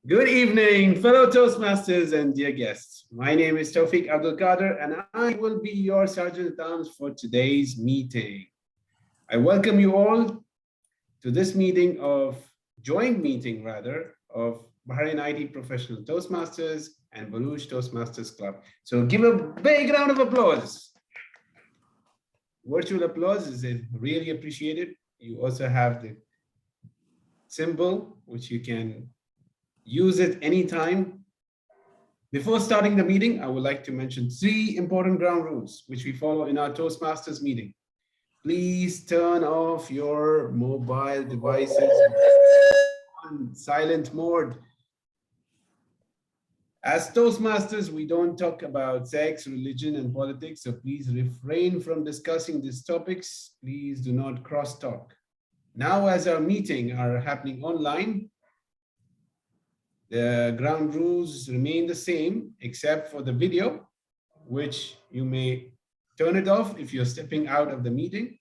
Good evening, fellow Toastmasters and dear guests. My name is Tawfiq Abdul Qadir, and I will be your Sergeant at Arms for today's meeting. I welcome you all to this joint meeting of Bahrain IT Professional Toastmasters and Baluch Toastmasters Club. So give a big round of applause. Virtual applause is really appreciated. You also have the symbol, which you can use it anytime. Before starting the meeting, I would like to mention 3 important ground rules which we follow in our Toastmasters meeting. Please turn off your mobile devices on silent mode. As Toastmasters, we don't talk about sex, religion, and politics, so please refrain from discussing these topics. Please do not cross-talk. Now, as our meeting are happening online, the ground rules remain the same, except for the video, which you may turn it off if you're stepping out of the meeting.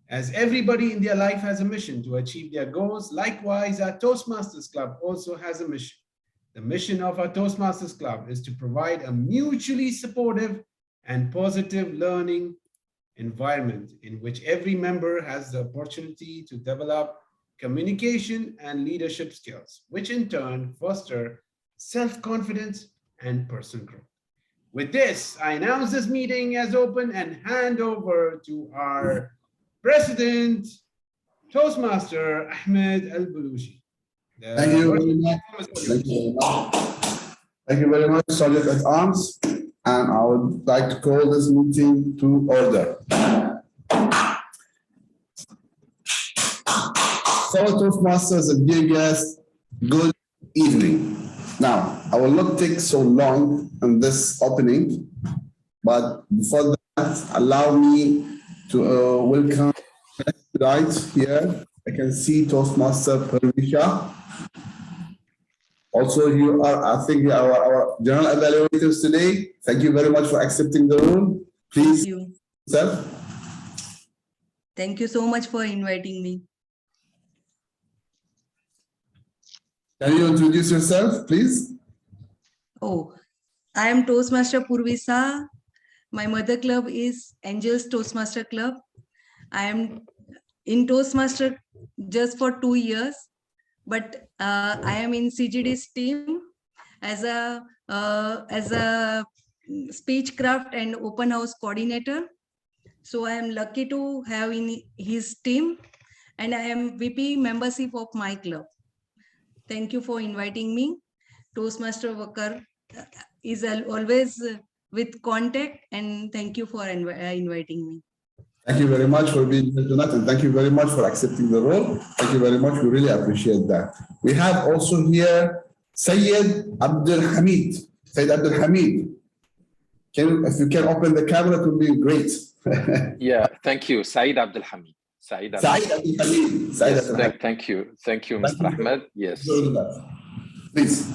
As everybody in their life has a mission to achieve their goals, likewise, our Toastmasters Club also has a mission. The mission of our Toastmasters Club is to provide a mutually supportive and positive learning environment in which every member has the opportunity to develop communication and leadership skills, which in turn foster self-confidence and personal growth. With this, I announce this meeting as open and hand over to our President, Toastmaster Ahmed Al-Baluchi. Thank you very much. Thank you very much, Sergeant at Arms. And I would like to call this meeting to order. Fellow Toastmasters and dear guests, good evening. Now, I will not take so long on this opening, but before that, allow me to welcome right here. I can see Toastmaster Parvisha. Also, you are, I think, our general evaluators today. Thank you very much for accepting the role. Please, thank you. Sir. Thank you so much for inviting me. Can you introduce yourself, please? Oh, I am Toastmaster Purvisa. My mother club is Angels Toastmaster Club. I am in Toastmaster just for 2 years, but I am in CGD's team as a speechcraft and open house coordinator. So I am lucky to have in his team, and I am VP membership of my club. Thank you for inviting me. Toastmaster Wakar is always with contact, and thank you for inviting me. Thank you very much for being here tonight, and thank you very much for accepting the role. Thank you very much. We really appreciate that. We have also here Sayyid Abdul Hamid. Sayyid Abdul Hamid. If you can open the camera, it would be great. Yeah, thank you, Saeed Abdul Hamid. Saeed Abdul Hamid. Yes, thank you, Mr. Ahmed. Yes. Please.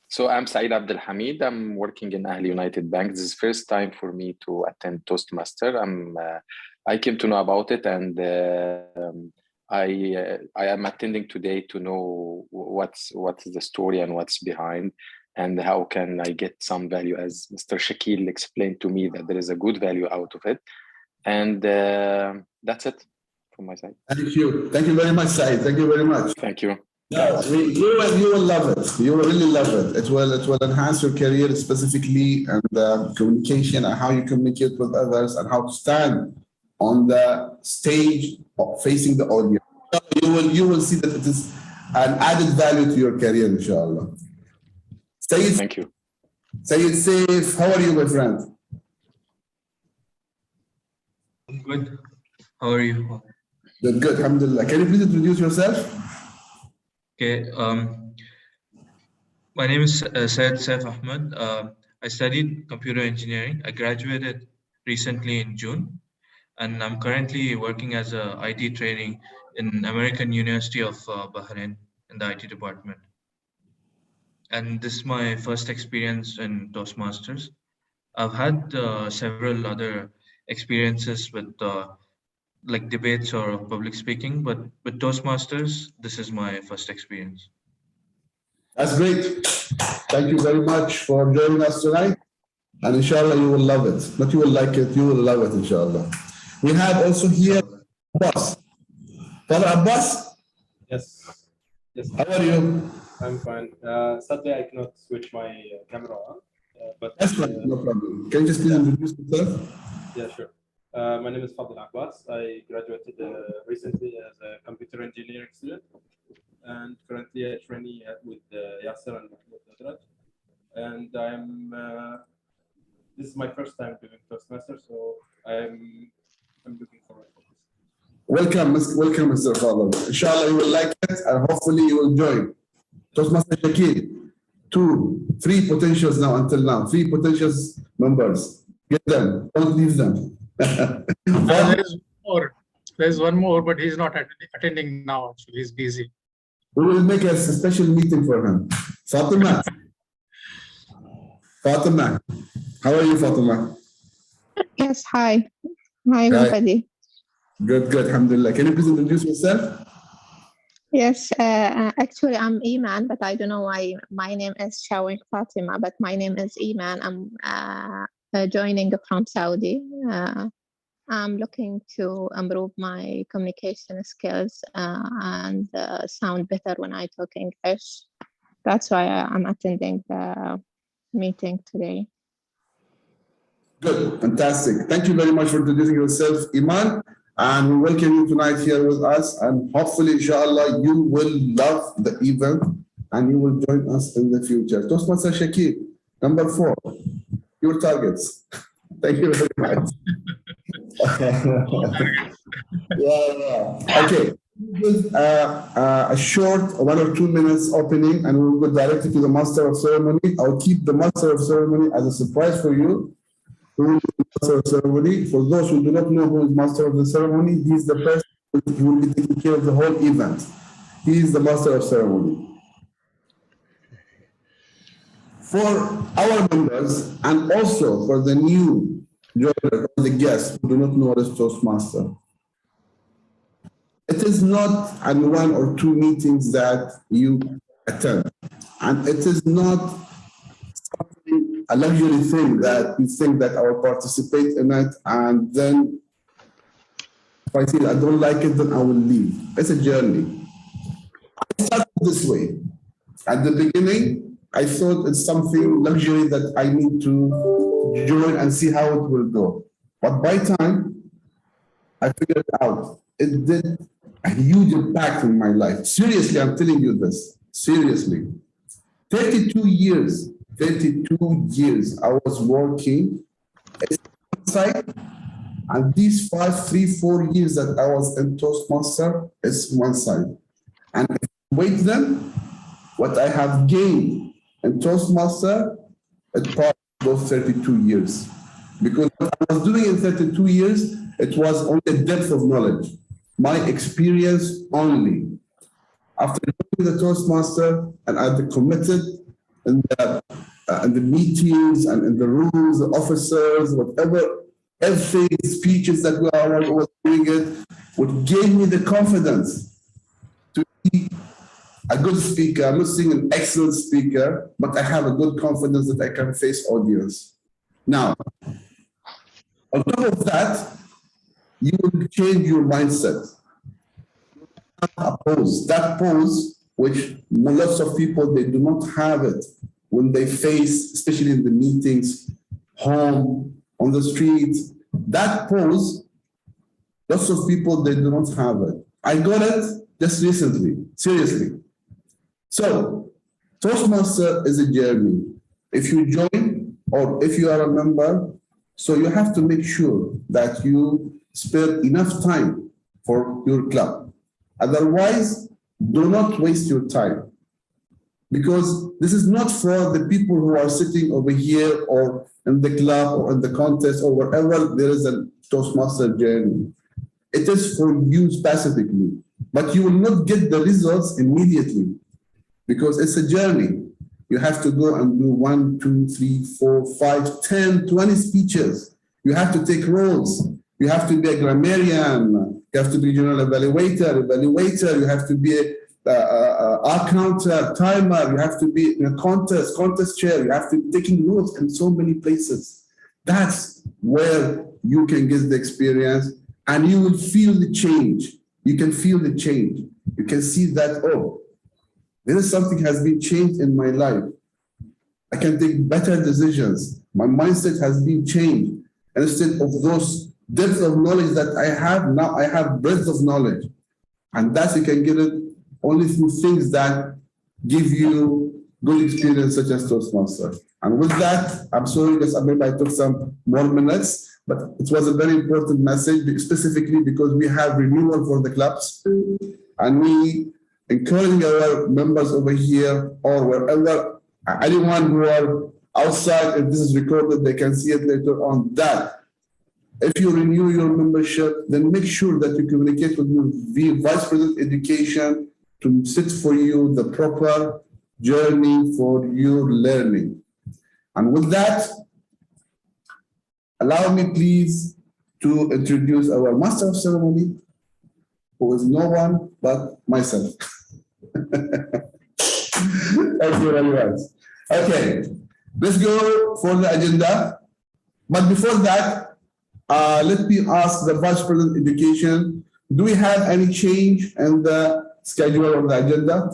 So I'm Saeed Abdul Hamid. I'm working in Ahli United Bank. This is first time for me to attend Toastmaster. I came to know about it, and I am attending today to know what's the story and what's behind, and how can I get some value, as Mr. Shakil explained to me that there is a good value out of it. And that's it from my side. Thank you. Thank you very much, Saeed. Thank you very much. Thank you. Yeah, you will love it. You will really love it. It will enhance your career specifically, and communication, and how you communicate with others, and how to stand on the stage facing the audience. You will see that it is an added value to your career, inshallah. Sayyid, thank you. Sayyid Saif, how are you, my friend? I'm good. How are you? Good, alhamdulillah. Can you please introduce yourself? Okay. My name is Syed Saif Ahmed. I studied computer engineering. I graduated recently in June, and I'm currently working as a IT training in American University of Bahrain in the IT department. And this is my first experience in Toastmasters. I've had several other experiences with like debates or public speaking, but with Toastmasters, this is my first experience. That's great. Thank you very much for joining us tonight. And inshallah, you will love it. Not you will like it, you will love it, inshallah. We have also here Abbas. Father Abbas, Yes. Yes. how are you? I'm fine. Sadly, I cannot switch my camera on. But That's fine, no problem. Can you just please introduce yourself? yeah, sure. My name is Fadl Abbas. I graduated recently as a computer engineering student, and currently a trainee with Yasser and Mahmoud. And I'm. This is my first time doing Toastmaster, so I'm looking forward to this. Welcome, Mr. Fadl. Inshallah, you will like it, and hopefully you will join. Toastmaster Shakil, 2, 3 potentials now until now, 3 potential members. Get them, don't leave them. There's one more, but he's not attending now. Actually, he's busy. We will make a special meeting for him. Fatima. Fatima. How are you, Fatima? Yes, hi. Hi, everybody. Good, good. Alhamdulillah. Can you please introduce yourself? Yes, actually, I'm Iman, but I don't know why my name is showing Fatima, but my name is Iman. I'm joining from Saudi. I'm looking to improve my communication skills and sound better when I talk English. That's why I'm attending the meeting today. Good, fantastic. Thank you very much for introducing yourself, Iman. And we welcome you tonight here with us. And hopefully, inshallah, you will love the event and you will join us in the future. Toastmaster Shakir, number 4, your targets. Thank you very much. Yeah. Okay. With a short 1 or 2 minutes opening, and we'll go directly to the master of ceremony. I'll keep the master of ceremony as a surprise for you. Who is the master of ceremony? For those who do not know who is master of the ceremony, he is the person who will be taking care of the whole event. He is the master of ceremony. For our members and also for the new joiners, the guests who do not know what is Toastmaster, it is not an 1 or 2 meetings that you attend, and it is not a luxury thing that you think that I will participate in it, and then if I feel I don't like it, then I will leave. It's a journey. I started this way. At the beginning, I thought it's something luxury that I need to join and see how it will go. But by time, I figured out it did a huge impact in my life. Seriously, I'm telling you this. Seriously. 32 years I was working inside, and these 4 years that I was in Toastmaster is one side. And if you weight them, what I have gained in Toastmaster, it's part of those 32 years. Because what I was doing in 32 years, it was only the depth of knowledge, my experience only. After doing the Toastmaster, and I've committed in the meetings and in the rooms, the officers, whatever, everything, speeches that we were doing it, what gave me the confidence to be a good speaker. I'm not saying an excellent speaker, but I have a good confidence that I can face audience. Now, on top of that, you will change your mindset. A pose, that pose, which lots of people, they do not have it when they face, especially in the meetings, home, on the streets. That pose, lots of people, they do not have it. I got it just recently, seriously. So, Toastmaster is a journey. If you join or if you are a member, so you have to make sure that you spare enough time for your club. Otherwise, do not waste your time. Because this is not for the people who are sitting over here or in the club or in the contest or wherever there is a Toastmaster journey. It is for you specifically, but you will not get the results immediately because it's a journey. You have to go and do 1, 2, 3, 4, 5, 10, 20 speeches. You have to take roles. You have to be a grammarian. You have to be general evaluator. You have to be counter, timer, you have to be in a contest chair, you have to be taking notes in so many places. That's where you can get the experience and you will feel the change. You can feel the change. You can see that, oh, there is something has been changed in my life. I can take better decisions. My mindset has been changed. And instead of those depth of knowledge that I have, now I have breadth of knowledge. And that you can get it only through things that give you good experience, such as Toastmasters. And with that, I'm sorry, because maybe I took some more minutes, but it was a very important message, specifically because we have renewal for the clubs. And we encouraging our members over here or wherever, anyone who are outside, if this is recorded, they can see it later on, that if you renew your membership, then make sure that you communicate with your Vice President Education to set for you the proper journey for your learning. And with that, allow me please to introduce our Master of Ceremony, who is no one but myself. Thank you very much. Okay, let's go for the agenda. But before that, let me ask the Vice President Education, do we have any change in the schedule of the agenda?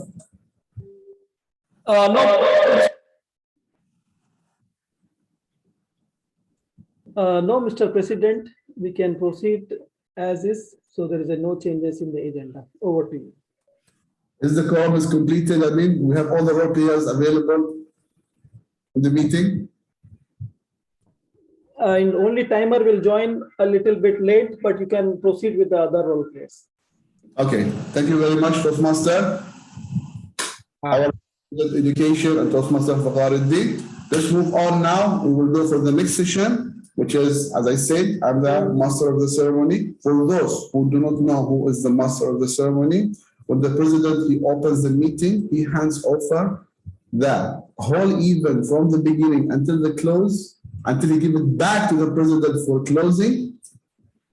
No, Mr. President, we can proceed as is. So there is no changes in the agenda. Over to you. Is the quorum is completed? I mean, we have all the role players available in the meeting. And only timer will join a little bit late, but you can proceed with the other role players. Okay, thank you very much, Toastmaster. Our education and Toastmaster Fakharuddin. Let's move on now. We will go for the next session, which is, as I said, I'm the Master of the Ceremony. For those who do not know who is the Master of the Ceremony, when the President, he opens the meeting, he hands over the whole event from the beginning until the close, until he gives it back to the President for closing.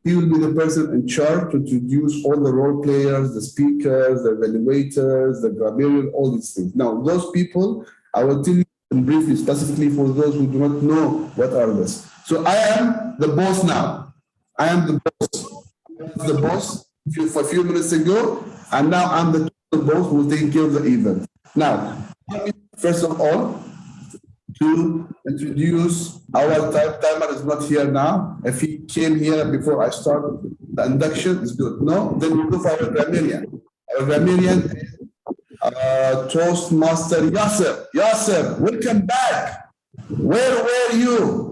He will be the person in charge to introduce all the role players, the speakers, the evaluators, the grammarian, all these things. Now, those people, I will tell you briefly, specifically for those who do not know what are this. So I am the boss now. I am the boss. I was the boss for a few minutes ago, and now I'm the boss who will take care of the event. Now, first of all, to introduce our timer is not here now. If he came here before I start the induction, it's good. No, then we go for our grammarian. Our grammarian is Toastmaster Yasser. Yasser, welcome back. Where were you?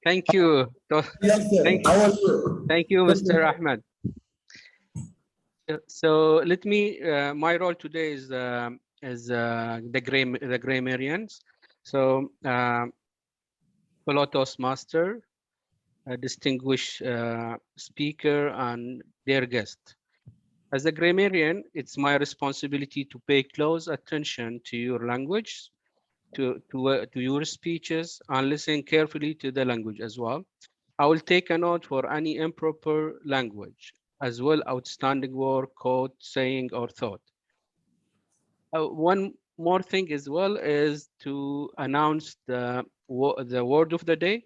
Thank you. Yasser, how are you? Thank you, Mr. Ahmed. So let me, my role today is the grammarians. So fellow Toastmaster, a distinguished speaker, and their guest. As a grammarian, it's my responsibility to pay close attention to your language, to your speeches, and listen carefully to the language as well. I will take a note for any improper language, as well outstanding word, quote, saying, or thought. One more thing as well is to announce the word of the day.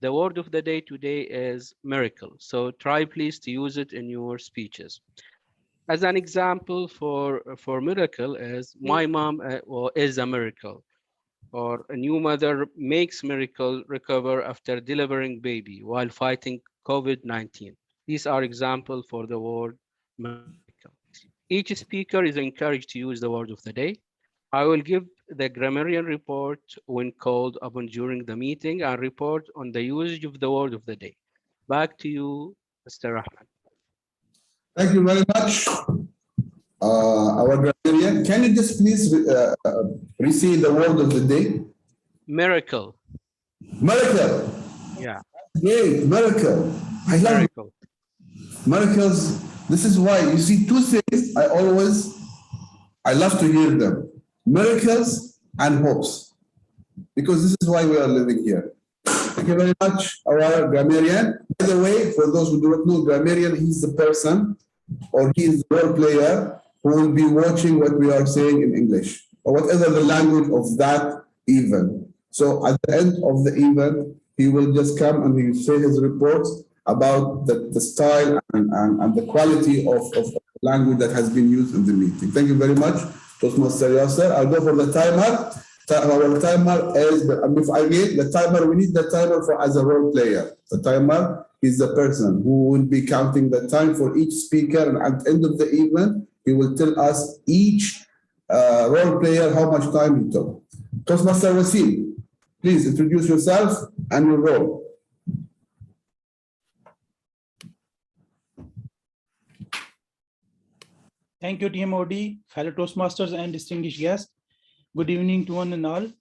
The word of the day today is miracle. So try please to use it in your speeches. As an example for miracle is my mom is a miracle, or a new mother makes miracle recover after delivering baby while fighting COVID-19. These are examples for the word miracle. Each speaker is encouraged to use the word of the day. I will give the grammarian report when called upon during the meeting and report on the usage of the word of the day. Back to you, Mr. Rahman. Thank you very much. Our grammarian, can you just please re-say the word of the day? Miracle. Miracle. Yeah. Great, miracle. I love miracle. Miracles. This is why you see two things I love to hear them. Miracles and hopes. Because this is why we are living here. Thank you very much, our grammarian. By the way, for those who do not know grammarian, he's the person or he is the role player who will be watching what we are saying in English, or whatever the language of that event. So at the end of the event, he will just come and he will say his reports about the style and the quality of language that has been used in the meeting. Thank you very much, Toastmaster Yasser. I'll go for the timer. Our timer is, the timer, we need the timer for as a role player. The timer is the person who will be counting the time for each speaker, and at the end of the event, he will tell us each role player how much time he took. Toastmaster Wasim, please introduce yourself and your role. Thank you, TMOD, fellow Toastmasters and distinguished guests. Good evening to one and all.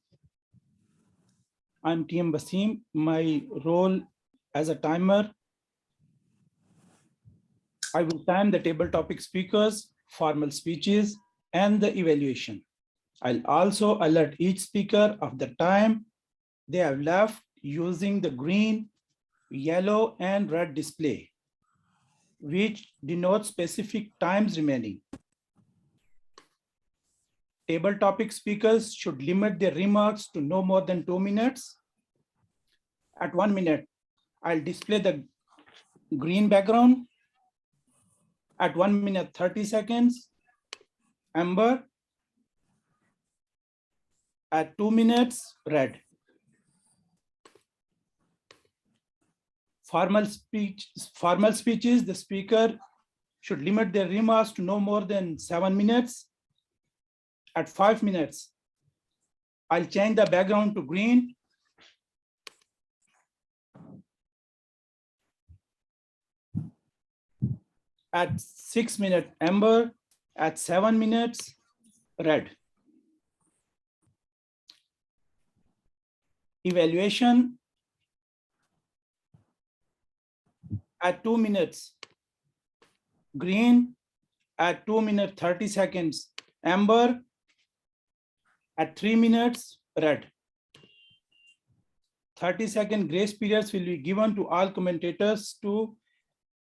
I'm TM Basim. My role as a timer, I will time the table topic speakers, formal speeches, and the evaluation. I'll also alert each speaker of the time they have left using the green, yellow, and red display, which denotes specific times remaining. Table topic speakers should limit their remarks to no more than 2 minutes. At 1 minute, I'll display the green background. At 1 minute, 30 seconds, amber. At 2 minutes, red. Formal speeches, the speaker should limit their remarks to no more than 7 minutes. At 5 minutes, I'll change the background to green. At 6 minutes, amber. At 7 minutes, red. Evaluation. At 2 minutes, green. At 2 minutes, 30 seconds, amber. At 3 minutes, red. 30-second grace periods will be given to all commentators to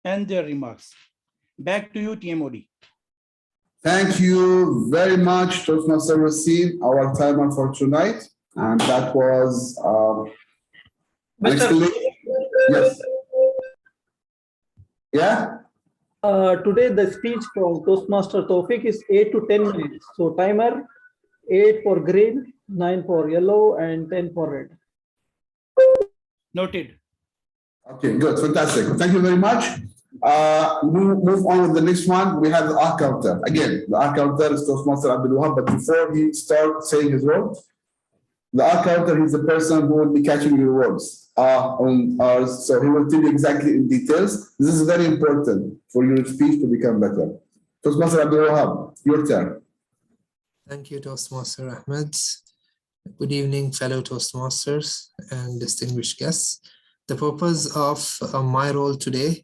end their remarks. Back to you, TMOD. Thank you very much, Toastmaster Wasim, our timer for tonight. And that was yes. Yeah? Today the speech from Toastmaster Tawfiq is 8 to 10 minutes. So timer, 8 for green, 9 for yellow, and 10 for red. Noted. Okay, good, fantastic. Thank you very much. Move on with the next one. We have the R counter. Again, the R counter is Toastmaster Abdul Wahab, but before he starts saying his role, the R counter is the person who will be catching your words. So he will tell you exactly in details. This is very important for your speech to become better. Toastmaster Abdul Wahab, your turn. Thank you, Toastmaster Ahmed. Good evening, fellow Toastmasters and distinguished guests. The purpose of my role today,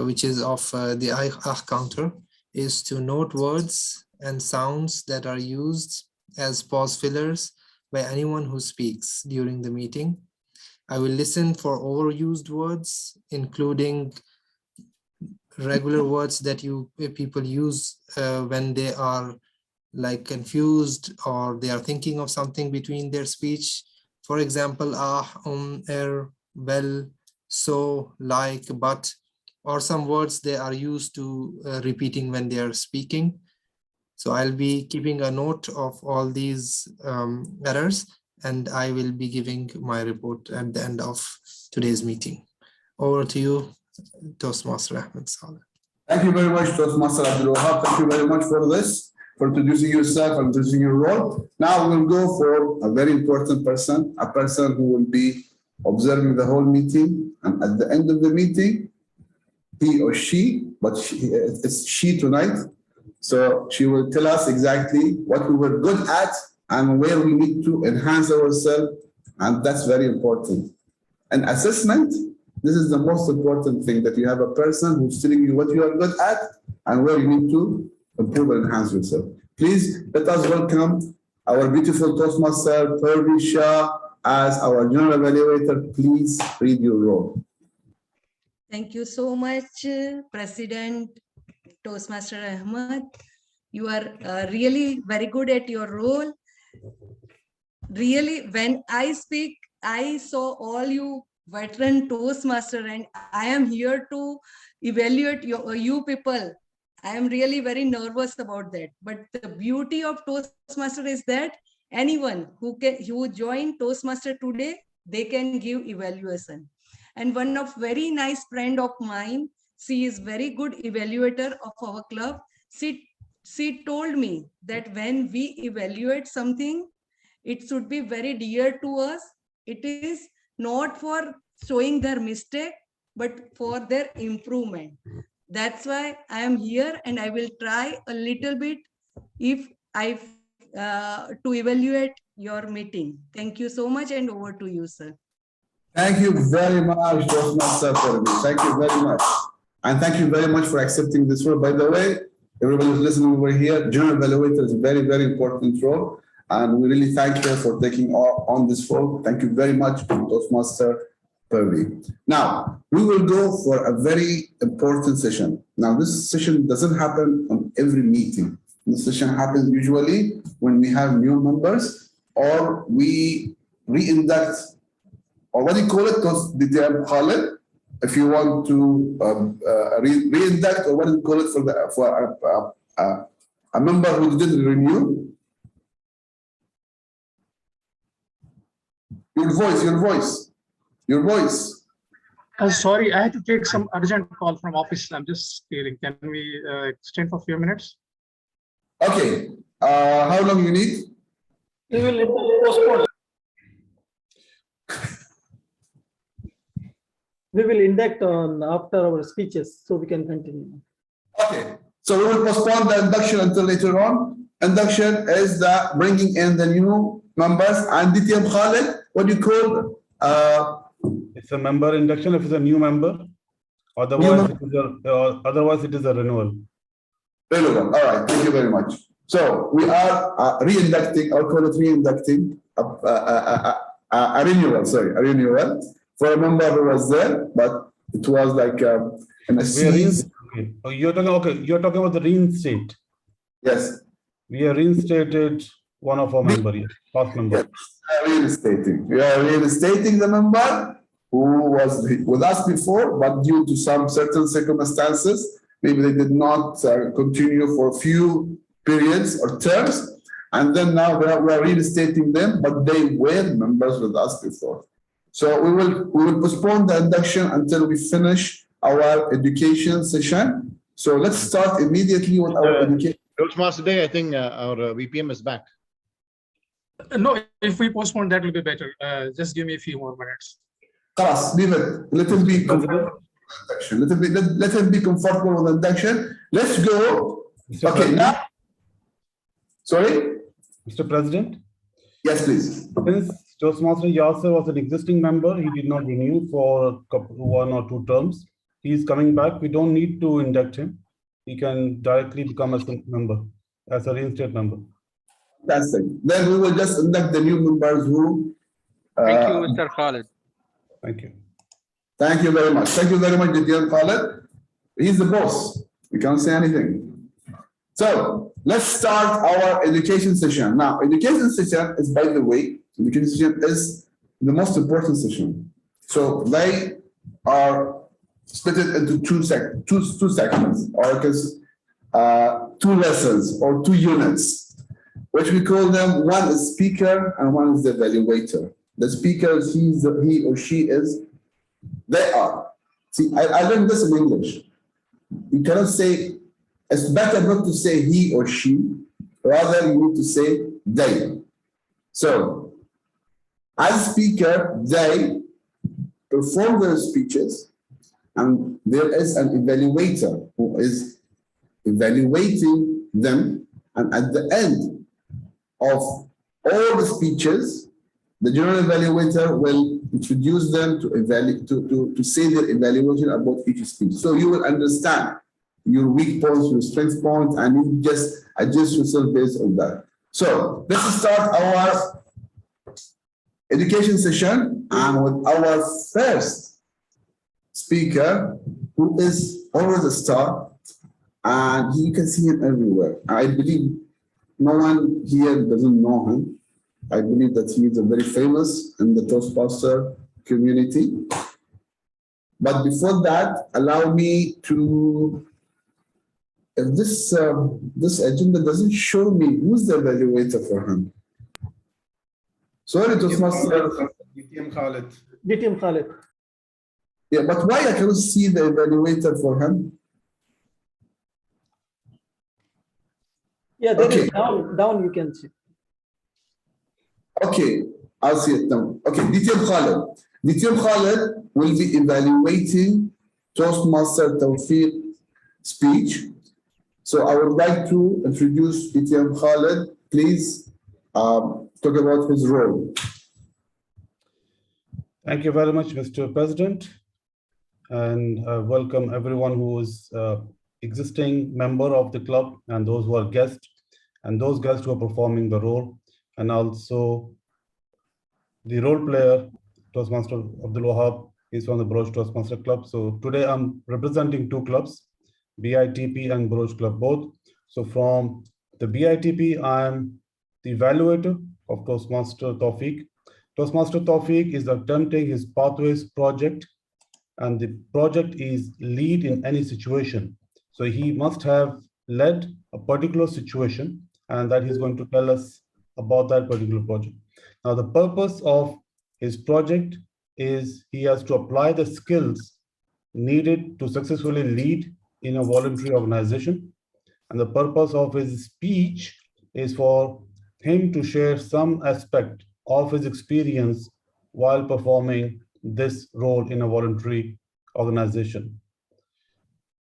which is of the Ah counter, is to note words and sounds that are used as pause fillers by anyone who speaks during the meeting. I will listen for overused words, including regular words that people use when they are like confused or they are thinking of something between their speech. For example, well, so, like, but, or some words they are used to repeating when they are speaking. So I'll be keeping a note of all these errors, and I will be giving my report at the end of today's meeting. Over to you, Toastmaster Ahmed Saleh. Thank you very much, Toastmaster Abdul Wahab. Thank you very much for this, for introducing yourself and introducing your role. Now we'll go for a very important person, a person who will be observing the whole meeting, and at the end of the meeting, he or she, but it's she tonight, so she will tell us exactly what we were good at and where we need to enhance ourselves, and that's very important. An assessment, this is the most important thing, that you have a person who's telling you what you are good at and where you need to improve and enhance yourself. Please let us welcome our beautiful Toastmaster, Pervi Shah, as our general evaluator. Please read your role. Thank you so much, President Toastmaster Ahmed. You are really very good at your role. Really, when I speak, I saw all you veteran Toastmaster, and I am here to evaluate you people. I am really very nervous about that. But the beauty of Toastmaster is that anyone who join Toastmaster today, they can give evaluation. And one of very nice friend of mine, she is very good evaluator of our club. She told me that when we evaluate something, it should be very dear to us. It is not for showing their mistake, but for their improvement. That's why I am here, and I will try a little bit if I to evaluate your meeting. Thank you so much, and over to you, sir. Thank you very much, Toastmaster Pervin. Thank you very much. And thank you very much for accepting this role. By the way, everybody who's listening over here, General Evaluator is a very, very important role. And we really thank you for taking on this role. Thank you very much, Toastmaster Pervin. Now, we will go for a very important session. Now, this session doesn't happen on every meeting. This session happens usually when we have new members or we re-induct, or what do you call it, BITP Club? If you want to re-induct, or what do you call it for a member who didn't renew? Your voice. Sorry, I had to take some urgent call from office. I'm just stealing. Can we extend for a few minutes? Okay. How long you need? We will postpone. We will induct on after our speeches, so we can continue. Okay. So we will postpone the induction until later on. Induction is the bringing in the new members, and BITP Khalid, what do you call? It's a member induction if it's a new member. Otherwise, otherwise it is a renewal. Renewal. All right. Thank you very much. So we are re-inducting, I'll call it re-inducting a renewal. Sorry, a renewal for a member who was there, but it was like in a season. Okay. Oh, you're talking about the reinstate. Yes. We are reinstated one of our members, past member. Yes. We are reinstating the member who was with us before, but due to some certain circumstances, maybe they did not continue for a few periods or terms, and then now we are reinstating them, but they were members with us before. So we will postpone the induction until we finish our education session. So let's start immediately with our education. Toastmaster Day, I think our VPM is back. No, if we postpone, that will be better. Just give me a few more minutes. Khalas, leave it. Let him be comfortable. Let him be comfortable with induction. Let's go. Mr. Okay, now. Sorry? Mr. President? Yes, please. Since Toastmaster Yasser was an existing member, he did not renew for one or two terms. He is coming back. We don't need to induct him. He can directly become a member, as a reinstate member. Fantastic. Then we will just induct the new members who... Thank you, Mr. Khalid. Thank you. Thank you very much. Thank you very much, Mr. Khalid. He's the boss. We can't say anything. So let's start our education session. Now, education session is, by the way, education session is the most important session. So they are split it into two segments, or two lessons or two units, which we call them, one is speaker and one is the evaluator. The speaker is he or she is, they are. See, I learned this in English. You cannot say, it's better not to say he or she, rather you need to say they. So, as speaker, they perform their speeches, and there is an evaluator who is evaluating them, and at the end of all the speeches, the general evaluator will introduce them to say their evaluation about each speech. So you will understand your weak points, your strength points, and you just adjust yourself based on that. So let's start our education session, and with our first speaker, who is always a star, and you can see him everywhere. I believe no one here doesn't know him. I believe that he is very famous in the Toastmaster community. But before that, allow me to, if this agenda doesn't show me who's the evaluator for him. Sorry, Toastmaster. BTM Khalid. BTM Khalid. Yeah, but why I cannot see the evaluator for him? Yeah, there is down you can see. Okay, I'll see it now. Okay, BTM Khalid. BTM Khalid will be evaluating Toastmaster Tawfiq speech. So I would like to introduce BTM Khalid. Please talk about his role. Thank you very much, Mr. President, and welcome everyone who is existing member of the club and those who are guests and those guests who are performing the role, and also the role player, Toastmaster Abdul Wahab, is from the Baroch Toastmaster Club. So today I'm representing two clubs, BITP and Baroch Club both. So from the BITP, I'm the evaluator of Toastmaster Tawfiq. Toastmaster Tawfiq is attempting his Pathways project, and the project is lead in any situation. So he must have led a particular situation, and that he's going to tell us about that particular project. Now, the purpose of his project is he has to apply the skills needed to successfully lead in a voluntary organization. And the purpose of his speech is for him to share some aspect of his experience while performing this role in a voluntary organization.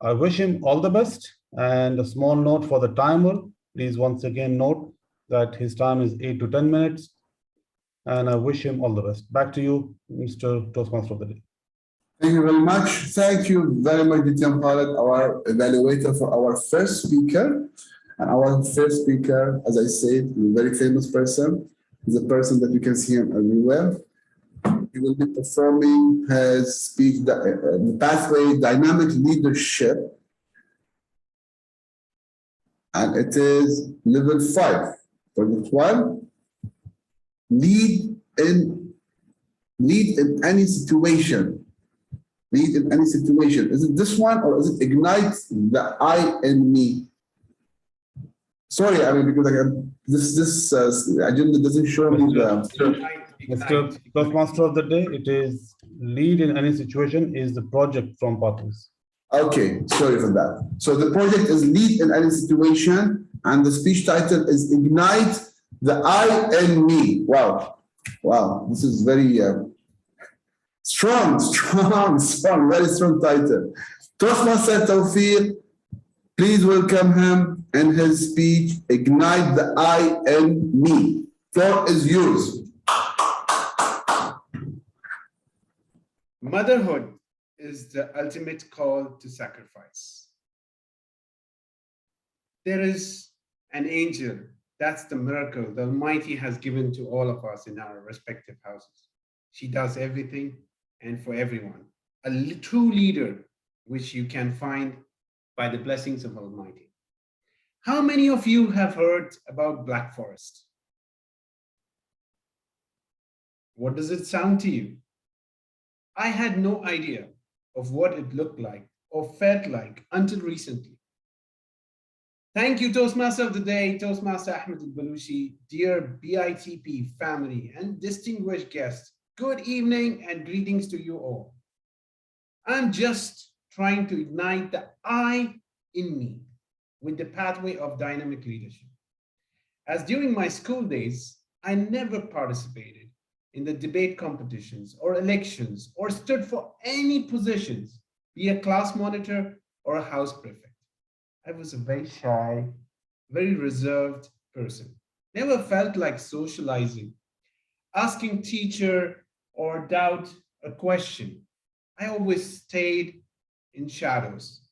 I wish him all the best, and a small note for the timer. Please once again note that his time is 8 to 10 minutes, and I wish him all the best. Back to you, Mr. Toastmaster of the Day. Thank you very much. Thank you very much, BTM Khalid, our evaluator for our first speaker. And our first speaker, as I said, is a very famous person. He's a person that you can see him everywhere. He will be performing his speech, the Pathway Dynamic Leadership. And it is level 5. Project 1, lead in any situation. Lead in any situation. Is it this one, or is it ignite the I in me? Sorry, I mean, because this agenda doesn't show me the... Mr. Toastmaster of the Day, it is lead in any situation is the project from Pathways. Okay, sorry for that. So the project is lead in any situation, and the speech title is Ignite the I in me. Wow. Wow, this is very strong, very strong title. Toastmaster Tawfiq, please welcome him in his speech, Ignite the I in me. Floor is yours. Motherhood is the ultimate call to sacrifice. There is an angel. That's the miracle the Almighty has given to all of us in our respective houses. She does everything and for everyone. A true leader, which you can find by the blessings of Almighty. How many of you have heard about Black Forest? What does it sound to you? I had no idea of what it looked like or felt like until recently. Thank you, Toastmaster of the Day, Toastmaster Ahmed Al-Balushi, dear BITP family and distinguished guests. Good evening and greetings to you all. I'm just trying to ignite the I in me with the pathway of dynamic leadership. As during my school days, I never participated in the debate competitions or elections or stood for any positions, be a class monitor or a house prefect. I was a very shy, very reserved person. Never felt like socializing, asking teacher or doubt a question. I always stayed in shadows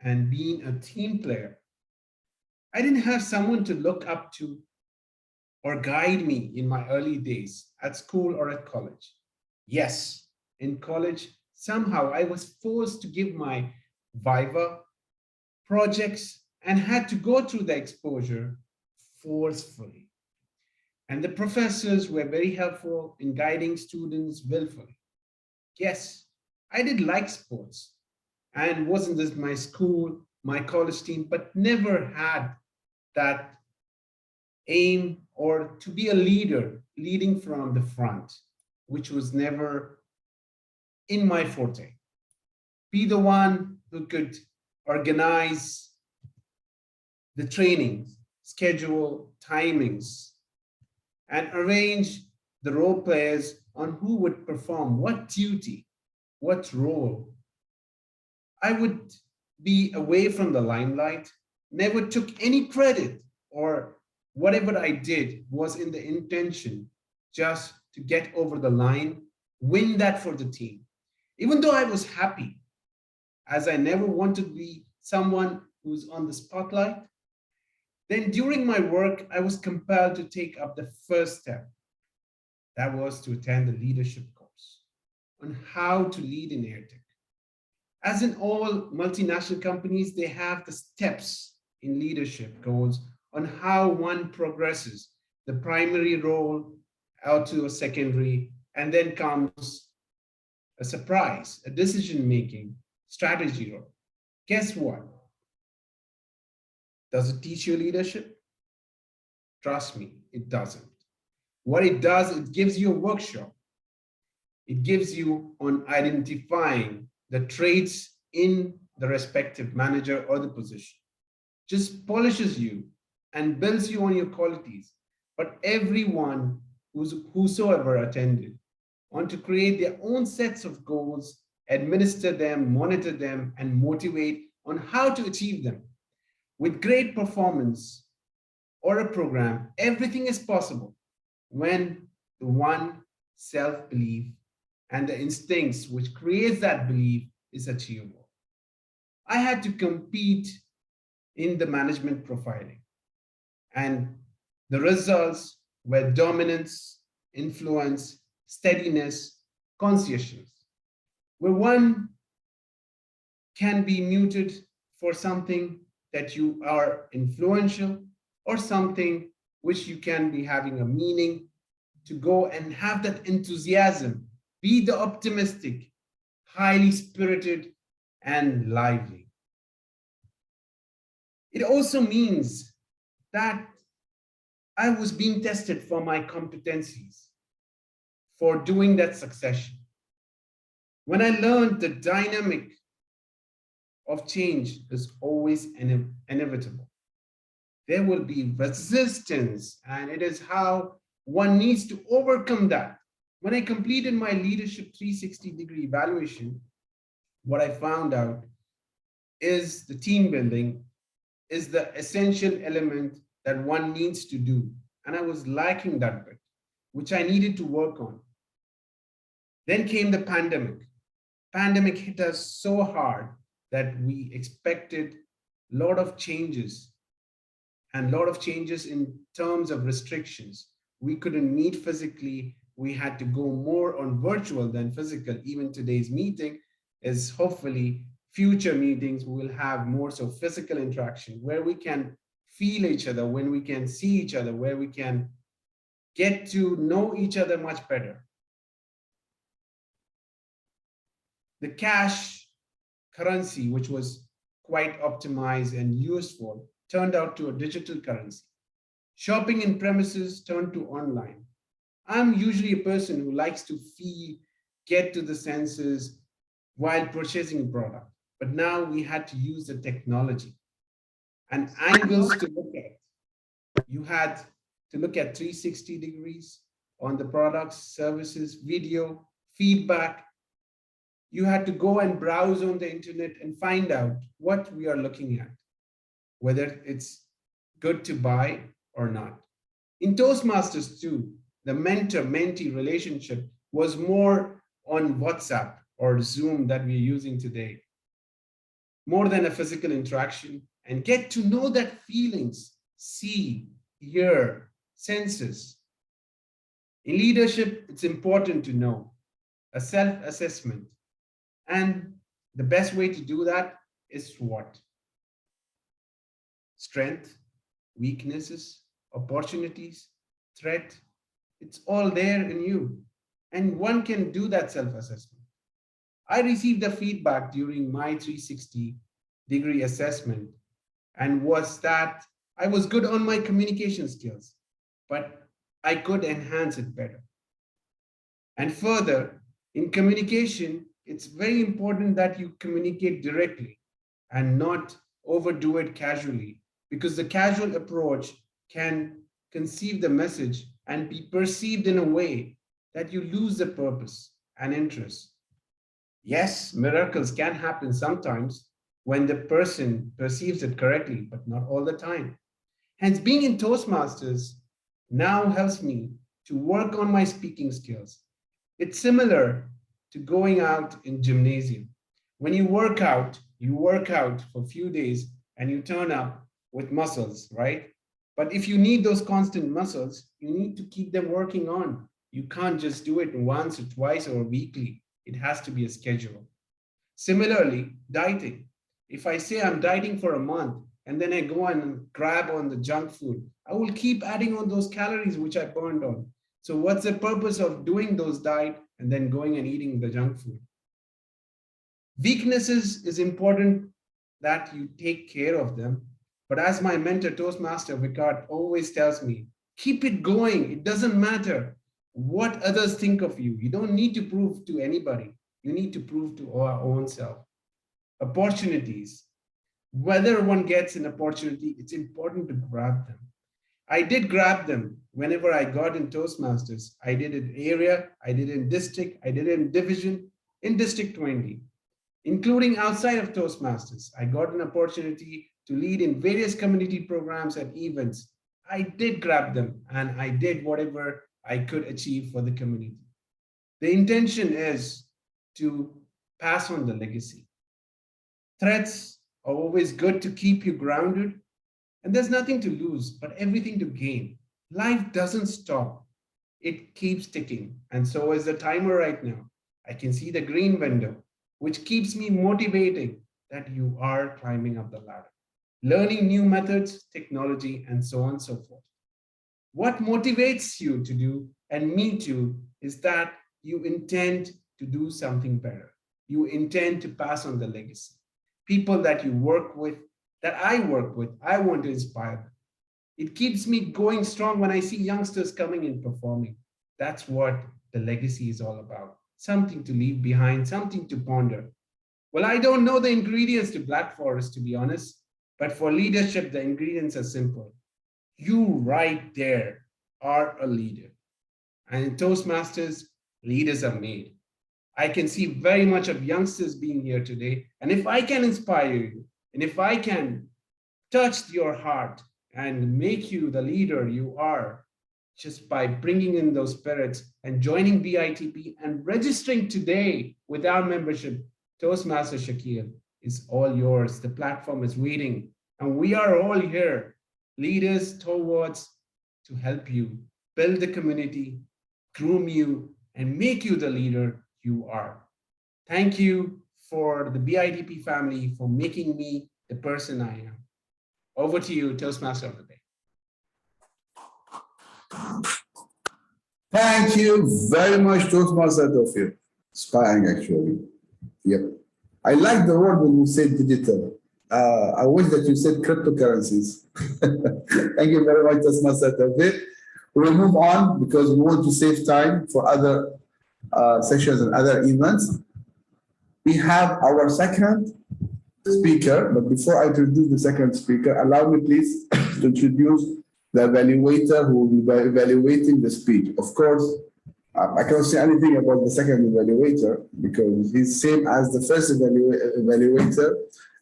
and being a team player. I didn't have someone to look up to or guide me in my early days at school or at college. Yes, in college, somehow I was forced to give my viva projects, and had to go through the exposure forcefully. And the professors were very helpful in guiding students willfully. Yes, I did like sports, and wasn't this my school, my college team, but never had that aim or to be a leader, leading from the front, which was never in my forte. Be the one who could organize the trainings, schedule timings, and arrange the role players on who would perform what duty, what role. I would be away from the limelight, never took any credit, or whatever I did was in the intention just to get over the line, win that for the team. Even though I was happy, as I never wanted to be someone who's on the spotlight, then during my work, I was compelled to take up the first step. That was to attend the leadership course on how to lead in AirTech. As in all multinational companies, they have the steps in leadership goals on how one progresses the primary role out to a secondary, and then comes a surprise, a decision-making strategy role. Guess what? Does it teach you leadership? Trust me, it doesn't. What it does, it gives you a workshop. It gives you on identifying the traits in the respective manager or the position. Just polishes you and builds you on your qualities. But everyone whosoever attended want to create their own sets of goals, administer them, monitor them, and motivate on how to achieve them. With great performance or a program, everything is possible when the one self-belief and the instincts which creates that belief is achievable. I had to compete in the management profiling, and the results were dominance, influence, steadiness, conscientiousness, where one can be muted for something that you are influential or something which you can be having a meaning to go and have that enthusiasm, be the optimistic, highly spirited and lively. It also means that I was being tested for my competencies for doing that succession. When I learned the dynamic of change is always inevitable. There will be resistance, and it is how one needs to overcome that. When I completed my leadership 360-degree evaluation, what I found out is the team building is the essential element that one needs to do. And I was lacking that bit, which I needed to work on. Then came the pandemic. Pandemic hit us so hard that we expected a lot of changes, and a lot of changes in terms of restrictions. We couldn't meet physically. We had to go more on virtual than physical. Even today's meeting is hopefully future meetings will have more so physical interaction where we can feel each other, when we can see each other, where we can get to know each other much better. The cash currency, which was quite optimized and useful, turned out to a digital currency. Shopping in premises turned to online. I'm usually a person who likes to feel, get to the senses while purchasing a product. But now we had to use the technology and angles to look at. You had to look at 360 degrees on the products, services, video, feedback. You had to go and browse on the internet and find out what we are looking at, whether it's good to buy or not. In Toastmasters too, the mentor-mentee relationship was more on WhatsApp or Zoom that we're using today, more than a physical interaction, and get to know that feelings, see, hear, senses. In leadership, it's important to know a self-assessment. And the best way to do that is SWOT. strength, weaknesses, opportunities, threat. It's all there in you. And one can do that self-assessment. I received the feedback during my 360-degree assessment, and was that I was good on my communication skills, but I could enhance it better. And further, in communication, it's very important that you communicate directly and not overdo it casually, because the casual approach can conceive the message and be perceived in a way that you lose the purpose and interest. Yes, miracles can happen sometimes when the person perceives it correctly, but not all the time. Hence, being in Toastmasters now helps me to work on my speaking skills. It's similar to going out in gymnasium. When you work out for a few days and you turn up with muscles, right? But if you need those constant muscles, you need to keep them working on. You can't just do it once or twice or weekly. It has to be a schedule. Similarly, dieting. If I say I'm dieting for a month and then I go and grab on the junk food, I will keep adding on those calories which I burned on. So what's the purpose of doing those diet and then going and eating the junk food? Weaknesses is important that you take care of them. But as my mentor, Toastmaster Vikat, always tells me, keep it going. It doesn't matter what others think of you. You don't need to prove to anybody. You need to prove to our own self. Opportunities. Whether one gets an opportunity, it's important to grab them. I did grab them whenever I got in Toastmasters. I did it area, I did it in district, I did it in division, in District 20, including outside of Toastmasters. I got an opportunity to lead in various community programs and events. I did grab them and I did whatever I could achieve for the community. The intention is to pass on the legacy. Threats are always good to keep you grounded, and there's nothing to lose, but everything to gain. Life doesn't stop. It keeps ticking. And so is the timer right now. I can see the green window, which keeps me motivating that you are climbing up the ladder, learning new methods, technology, and so on and so forth. What motivates you to do, and me too, is that you intend to do something better. You intend to pass on the legacy. People that you work with, that I work with, I want to inspire them. It keeps me going strong when I see youngsters coming and performing. That's what the legacy is all about. Something to leave behind, something to ponder. Well, I don't know the ingredients to Black Forest, to be honest, but for leadership, the ingredients are simple. You right there are a leader. And in Toastmasters, leaders are made. I can see very much of youngsters being here today. And if I can inspire you, and if I can touch your heart and make you the leader you are, just by bringing in those spirits and joining BITP and registering today with our membership, Toastmaster Shakil is all yours. The platform is waiting. And we are all here, leaders towards to help you build the community, groom you, and make you the leader you are. Thank you for the BITP family for making me the person I am. Over to you, Toastmaster of the Day. Thank you very much, Toastmaster Tawfiq. Inspiring, actually. Yep. I like the word when you said digital. I wish that you said cryptocurrencies. Thank you very much, Toastmaster Tawfiq. We'll move on because we want to save time for other sessions and other events. We have our second speaker, but before I introduce the second speaker, allow me please to introduce the evaluator who will be evaluating the speech. Of course, I cannot say anything about the second evaluator because he's same as the first evaluator,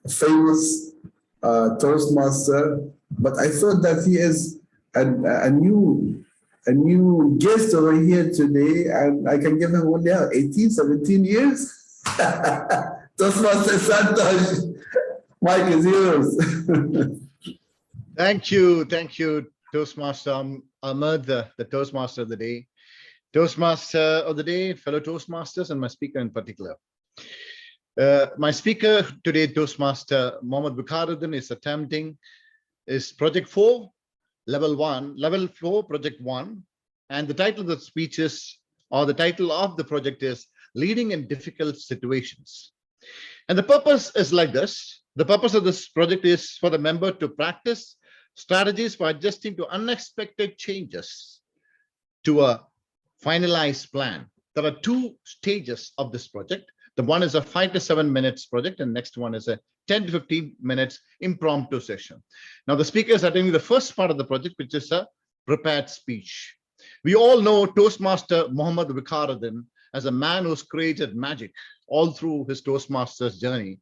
a famous Toastmaster, but I thought that he is a new guest over here today, and I can give him only 18, 17 years. Toastmaster Santosh, Mike is yours. Thank you, Toastmaster Ahmed, the Toastmaster of the day. Toastmaster of the day, fellow Toastmasters, and my speaker in particular. My speaker today, Toastmaster Mohammed Bukharuddin, is attempting is Project 4, Level 1, Level 4, Project 1. And the title of the speech is, or the title of the project is Leading in Difficult Situations. And the purpose is like this. The purpose of this project is for the member to practice strategies for adjusting to unexpected changes to a finalized plan. There are two stages of this project. The one is a 5 to 7 minutes project, and next one is a 10 to 15 minutes impromptu session. Now, the speaker is attending the first part of the project, which is a prepared speech. We all know Toastmaster Muhammad Wikaruddin as a man who's created magic all through his Toastmasters journey,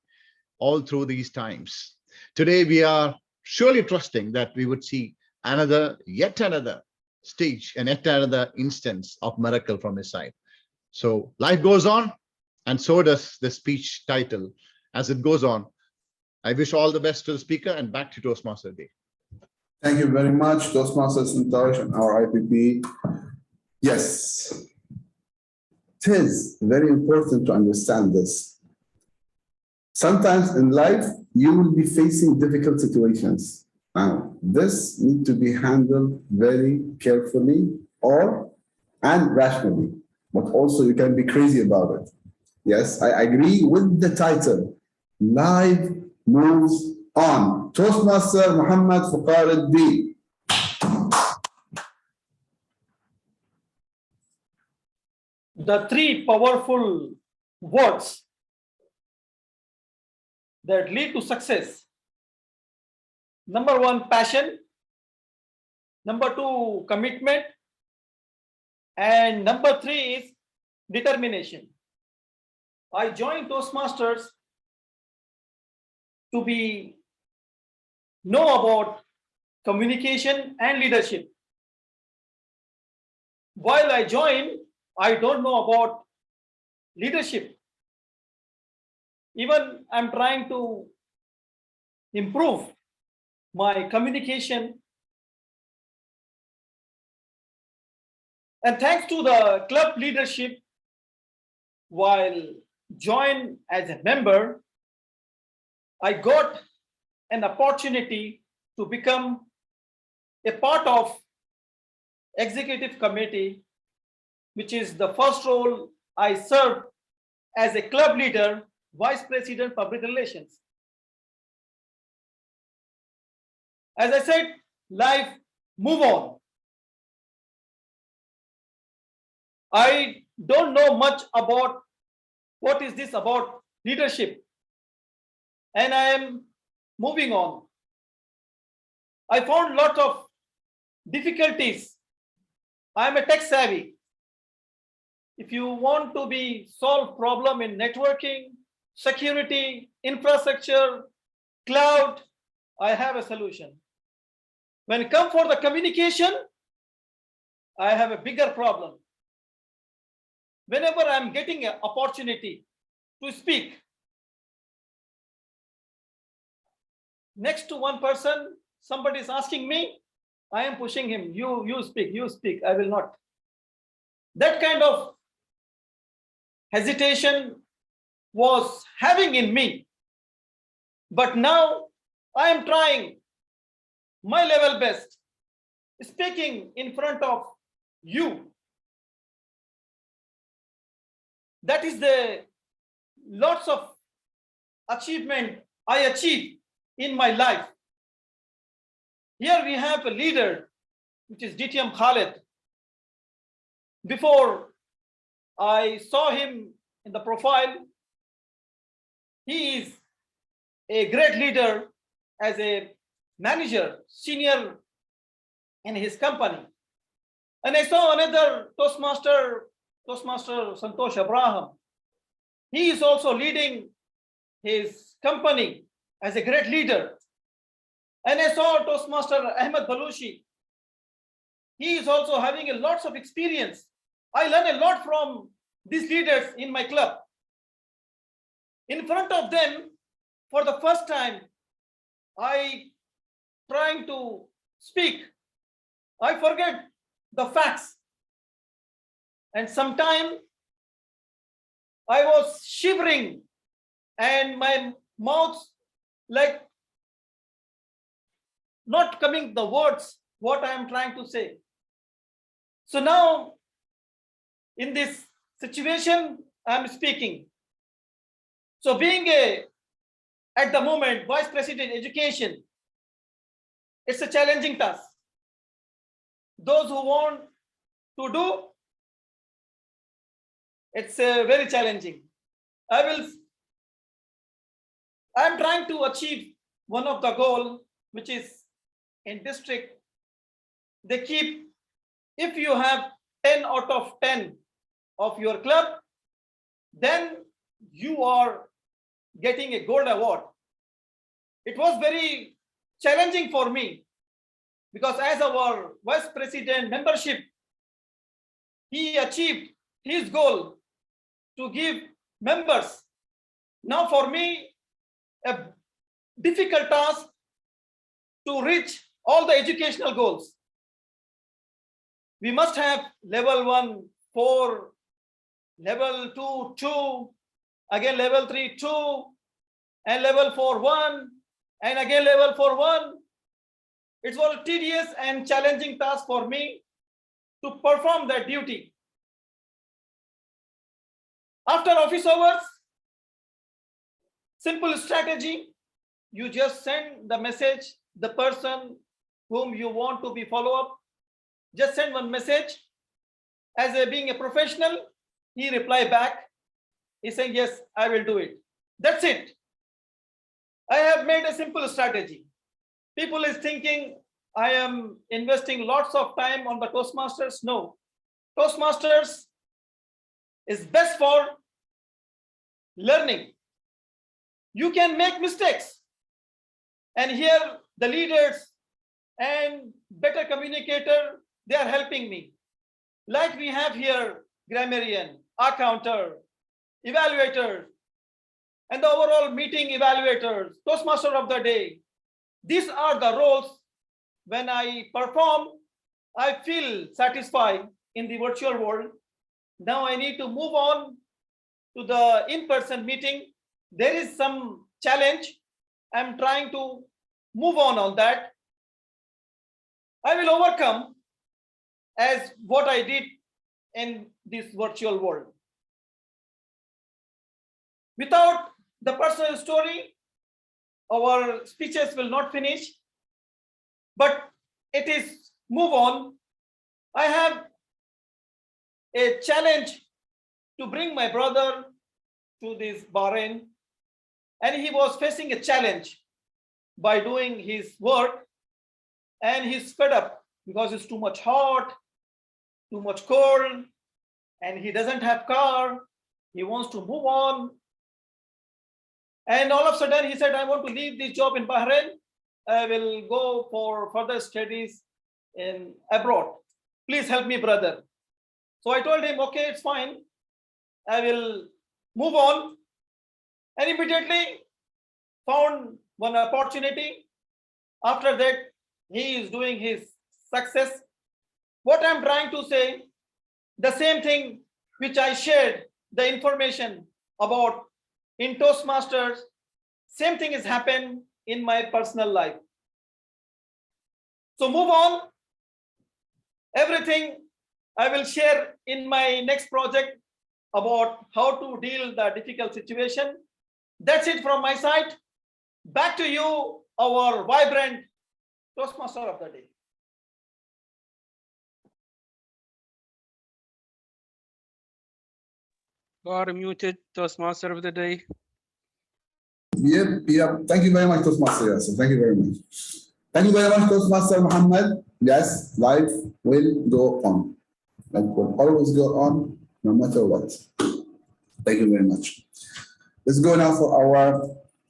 all through these times. Today, we are surely trusting that we would see yet another stage and yet another instance of miracle from his side. So life goes on, and so does the speech title as it goes on. I wish all the best to the speaker, and back to Toastmaster Day. Thank you very much, Toastmaster Santosh and our IPP. Yes, it is very important to understand this. Sometimes in life, you will be facing difficult situations. Now, this needs to be handled very carefully and rationally, but also you can be crazy about it. Yes, I agree with the title, Life Moves On. Toastmaster Muhammad Wikaruddin. The three powerful words that lead to success. Number one, passion. Number two, commitment. And number three is determination. I joined Toastmasters to know about communication and leadership. While I joined, I don't know about leadership. Even I'm trying to improve my communication. And thanks to the club leadership, while joined as a member, I got an opportunity to become a part of executive committee, which is the first role I served as a club leader, vice president, public relations. As I said, life move on. I don't know much about what is this about leadership, and I am moving on. I found a lot of difficulties. I am a tech savvy. If you want to solve problem in networking, security, infrastructure, cloud, I have a solution. When it comes for the communication, I have a bigger problem. Whenever I'm getting an opportunity to speak, next to one person, somebody is asking me, I am pushing him, you speak, I will not. That kind of hesitation was having in me. But now I am trying my level best, speaking in front of you. That is the lots of achievement I achieved in my life. Here we have a leader, which is DTM Khalid. Before I saw him in the profile, he is a great leader as a manager, senior in his company. And I saw another Toastmaster Santosh Abraham. He is also leading his company as a great leader. And I saw Toastmaster Ahmed Balushi. He is also having a lots of experience. I learned a lot from these leaders in my club. In front of them, for the first time, I trying to speak. I forget the facts. And sometime I was shivering and my mouth like not coming the words what I am trying to say. So now in this situation I am speaking. So being at the moment Vice President Education, it's a challenging task. Those who want to do, it's very challenging. I'm trying to achieve one of the goal, which is in district, they keep, if you have 10 out of 10 of your club, then you are getting a gold award. It was very challenging for me because as our vice president membership, he achieved his goal to give members. Now for me, a difficult task to reach all the educational goals. We must have level 1, 4, level 2, 2, again level 3, 2, and level 4, 1, and again level 4, 1. It was a tedious and challenging task for me to perform that duty. After office hours, simple strategy, you just send the message, the person whom you want to be follow up, just send one message. As being a professional, he reply back. He saying, yes, I will do it. That's it. I have made a simple strategy. People is thinking I am investing lots of time on the Toastmasters. No, Toastmasters is best for learning. You can make mistakes. And here the leaders and better communicator, they are helping me. Like we have here grammarian, accountant, evaluator, and the overall meeting evaluators, Toastmaster of the day. These are the roles. When I perform, I feel satisfied in the virtual world. Now I need to move on to the in-person meeting. There is some challenge. I'm trying to move on that. I will overcome as what I did in this virtual world. Without the personal story, our speeches will not finish, but it is move on. I have a challenge to bring my brother to this Bahrain, and he was facing a challenge by doing his work, and he's fed up because it's too much hot, too much cold, and he doesn't have car. He wants to move on. And all of a sudden he said, I want to leave this job in Bahrain. I will go for further studies in abroad. Please help me, brother. So I told him, okay, it's fine. I will move on. And immediately found one opportunity. After that, he is doing his success. What I'm trying to say, the same thing which I shared, the information about in Toastmasters, same thing has happened in my personal life. So move on. Everything I will share in my next project about how to deal the difficult situation. That's it from my side. Back to you, our vibrant Toastmaster of the day. You are muted, Toastmaster of the day. Yep. Thank you very much, Toastmaster Yasser. Thank you very much. Thank you very much, Toastmaster Muhammad. Yes, life will go on. Life will always go on, no matter what. Thank you very much. Let's go now for our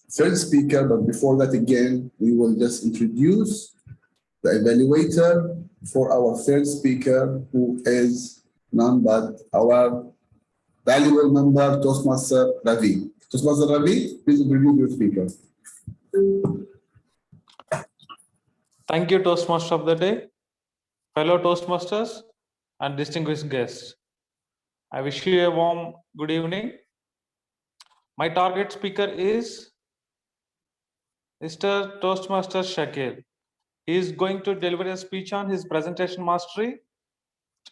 third speaker, but before that, again, we will just introduce the evaluator for our third speaker, who is none but our valuable member, Toastmaster Ravi. Toastmaster Ravi, please introduce your speaker. Thank you, Toastmaster of the day, fellow Toastmasters, and distinguished guests. I wish you a warm good evening. My target speaker is Mr. Toastmaster Shakil. He is going to deliver a speech on his presentation mastery,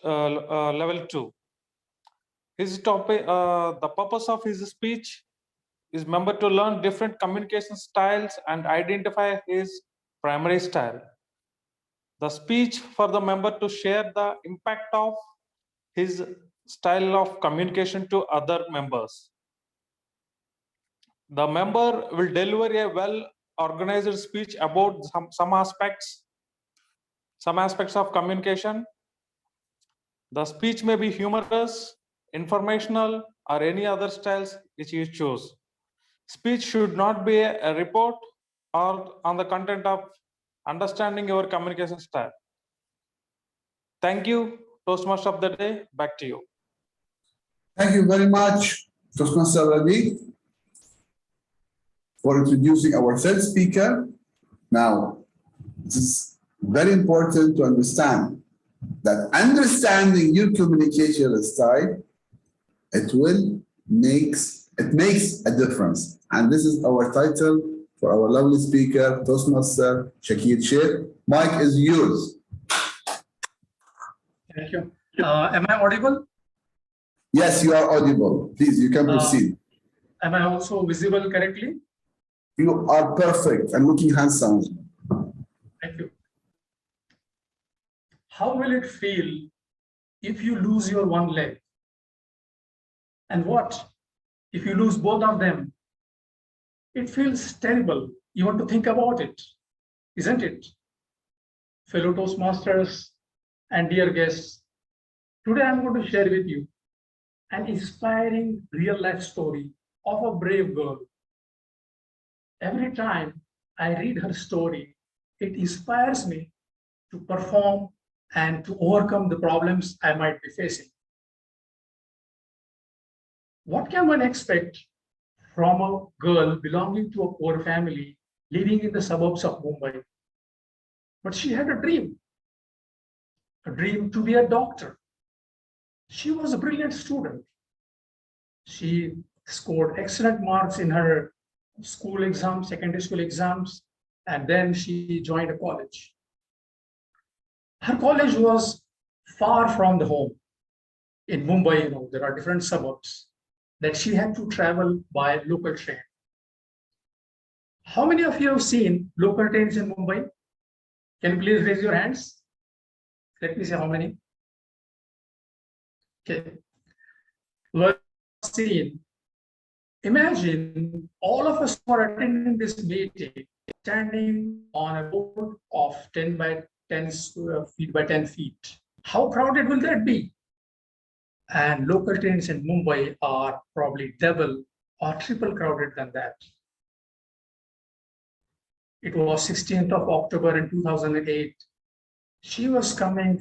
level 2. His topic, the purpose of his speech is member to learn different communication styles and identify his primary style. The speech for the member to share the impact of his style of communication to other members. The member will deliver a well-organized speech about some aspects of communication. The speech may be humorous, informational, or any other styles which you choose. Speech should not be a report or on the content of understanding your communication style. Thank you, Toastmaster of the Day. Back to you. Thank you very much, Toastmaster Ravi, for introducing our third speaker. Now, it is very important to understand that understanding your communication style, it makes a difference. And this is our title for our lovely speaker, Toastmaster Shakir Sheikh. Mike is yours. Thank you. Am I audible? Yes, you are audible. Please, you can proceed. Am I also visible correctly? You are perfect and looking handsome. Thank you. How will it feel if you lose your one leg? And what if you lose both of them? It feels terrible. You want to think about it, isn't it? Fellow Toastmasters and dear guests, today I'm going to share with you an inspiring real-life story of a brave girl. Every time I read her story, it inspires me to perform and to overcome the problems I might be facing. What can one expect from a girl belonging to a poor family living in the suburbs of Mumbai? But she had a dream to be a doctor. She was a brilliant student. She scored excellent marks in her school exams, secondary school exams, and then she joined a college. Her college was far from the home. In Mumbai, there are different suburbs that she had to travel by local train. How many of you have seen local trains in Mumbai? Can you please raise your hands? Let me see how many. Okay. Well seen. Imagine all of us who are attending this meeting standing on a road of 10 by 10 feet by 10 feet. How crowded will that be? And local trains in Mumbai are probably double or triple crowded than that. It was 16th of October in 2008. She was coming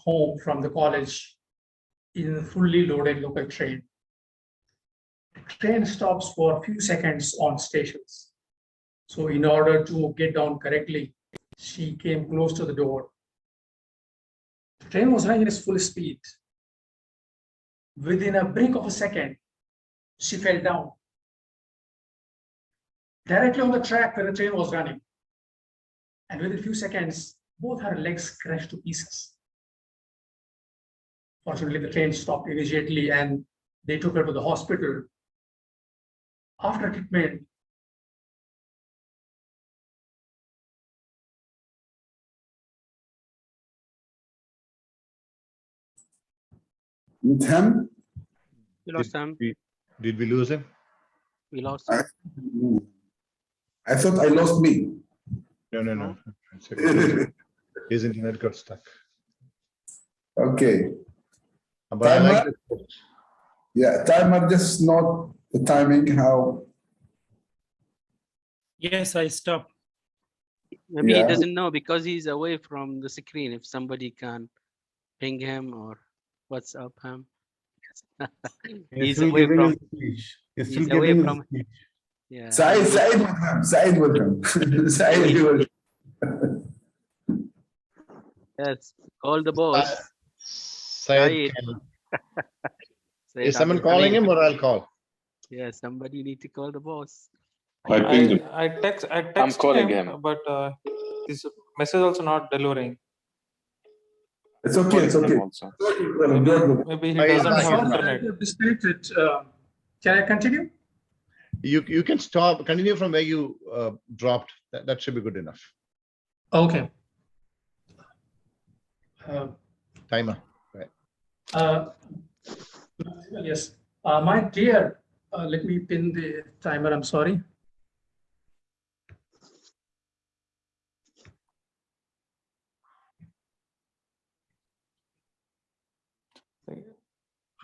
home from the college in a fully loaded local train. The train stops for a few seconds on stations. So in order to get down correctly, she came close to the door. The train was running at its full speed. Within a blink of a second, she fell down directly on the track where the train was running. And within a few seconds, both her legs crashed to pieces. Fortunately, the train stopped immediately and they took her to the hospital. After treatment, With him? We lost him. Did we lose him? We lost him. I thought I lost me. No. It's okay. His internet got stuck. Okay. But I like this. Yeah, timer, just not the timing, how. Yes, I stopped. Maybe he Yeah. doesn't know because he's away from the screen. If somebody can ping him or WhatsApp him. He's still giving his speech. He's still giving his speech. Yeah. Saeed with him. Saeed with him. Saeed with him. Yes. Call the boss. Saeed. Saeed Is someone Abdul calling Halim. him or I'll call? Yeah, somebody need to call the boss. I text I'm calling him, him. but message also not delivering. It's okay. It's okay. Also. Maybe he doesn't have internet. Disconnected. Can I continue? You can stop, continue from where you dropped. That should be good enough. Okay. Timer. Right. Yes. My dear, let me pin the timer. I'm sorry.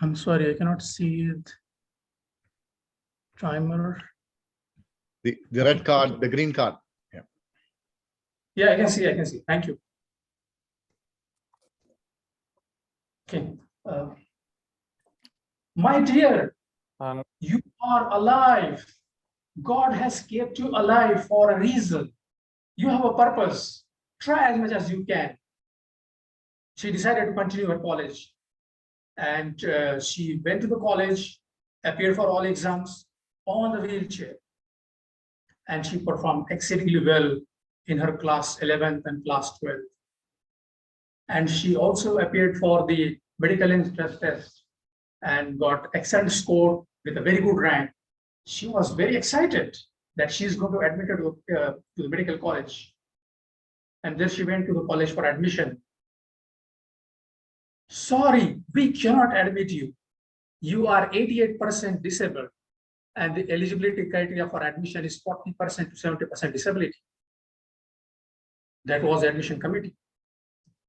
I'm sorry, I cannot see it. Timer. The red card, the green card. Yeah. Yeah, I can see. I can see. Thank you. Okay. My dear, you are alive. God has kept you alive for a reason. You have a purpose. Try as much as you can. She decided to continue her college. And she went to the college, appeared for all exams on the wheelchair. And she performed exceedingly well in her class 11th and class 12th. And she also appeared for the medical entrance test and got excellent score with a very good rank. She was very excited that she's going to admit her to the medical college. And then she went to the college for admission. Sorry, we cannot admit you. You are 88% disabled, and the eligibility criteria for admission is 40% to 70% disability. That was the admission committee.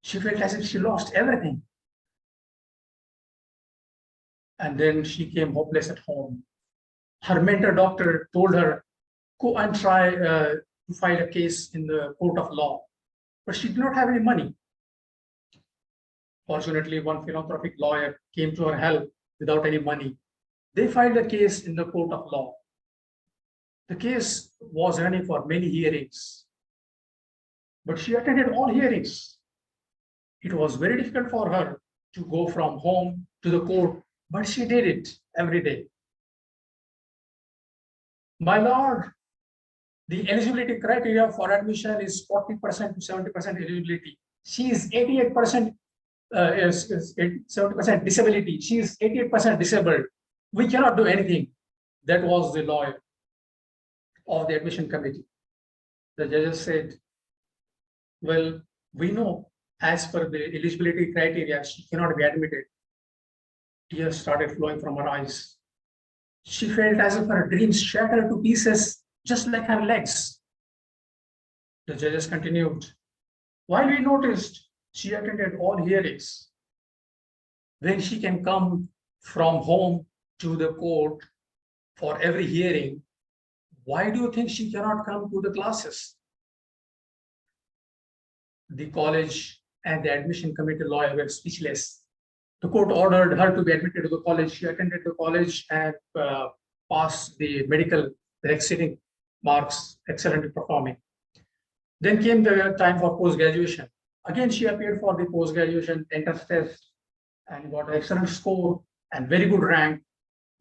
She felt as if she lost everything. And then she came hopeless at home. Her mentor doctor told her, go and try to file a case in the court of law. But she did not have any money. Fortunately, one philanthropic lawyer came to her help without any money. They filed a case in the court of law. The case was running for many hearings, but she attended all hearings. It was very difficult for her to go from home to the court, but she did it every day. My lord, the eligibility criteria for admission is 40% to 70% eligibility. She is 88%. 70% disability. She is 88% disabled. We cannot do anything. That was the lawyer of the admission committee. The judges said, well, we know as per the eligibility criteria, she cannot be admitted. Tears started flowing from her eyes. She felt as if her dreams shattered to pieces, just like her legs. The judges continued. While we noticed she attended all hearings, when she can come from home to the court for every hearing, why do you think she cannot come to the classes? The college and the admission committee lawyer were speechless. The court ordered her to be admitted to the college. She attended the college and passed the medical, exceeding marks, excellently performing. Then came the time for post-graduation. Again, she appeared for the post-graduation entrance test and got an excellent score and very good rank.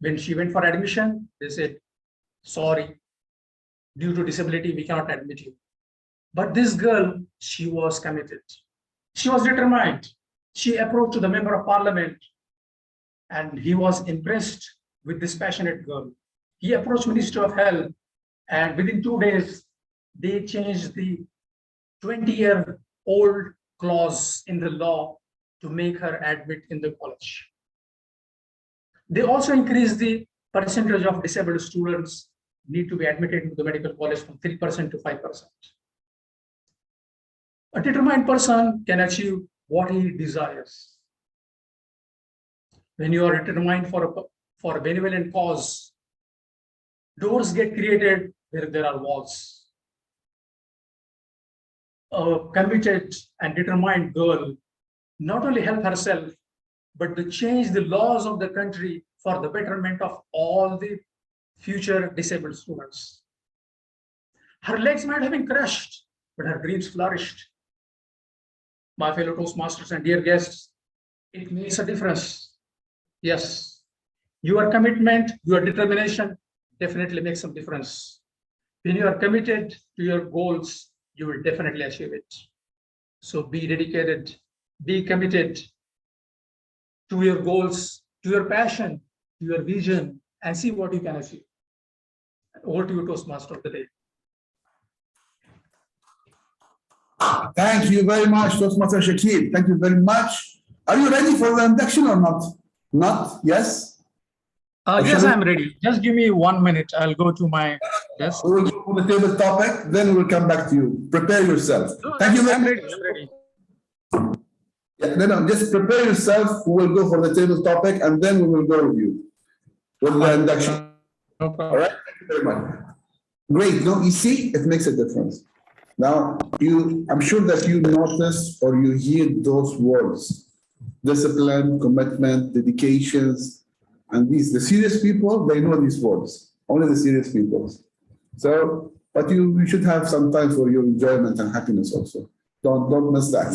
When she went for admission, they said, sorry, due to disability, we cannot admit you. But this girl, she was committed. She was determined. She approached to the member of parliament and he was impressed with this passionate girl. He approached Ministry of Health and within 2 days, they changed the 20-year-old clause in the law to make her admit in the college. They also increased the percentage of disabled students need to be admitted into the medical college from 3% to 5%. A determined person can achieve what he desires. When you are determined for a benevolent cause, doors get created where there are walls. A committed and determined girl not only help herself, but to change the laws of the country for the betterment of all the future disabled students. Her legs might have been crushed, but her dreams flourished. My fellow Toastmasters and dear guests, it makes a difference. Yes, your commitment, your determination definitely makes some difference. When you are committed to your goals, you will definitely achieve it. So be dedicated, be committed to your goals, to your passion, to your vision, and see what you can achieve. Over to you, Toastmaster of the day. Thank you very much, Toastmaster Shakil. Thank you very much. Are you ready for the induction or not? Not? Yes? Yes, I'm ready. Just give me 1 minute. I'll go to my desk. We will go to the table topic, then we'll come back to you. Prepare yourself. Thank you very much. I'm ready. Yeah, no, just prepare yourself. We will go for the table topic, and then we will go with you with the induction. No problem. All right? Thank you very much. Great. No, you see, it makes a difference. Now, I'm sure that you notice or you hear those words: discipline, commitment, dedications, and the serious people, they know these words. Only the serious people. So, but you should have some time for your enjoyment and happiness also. Don't miss that.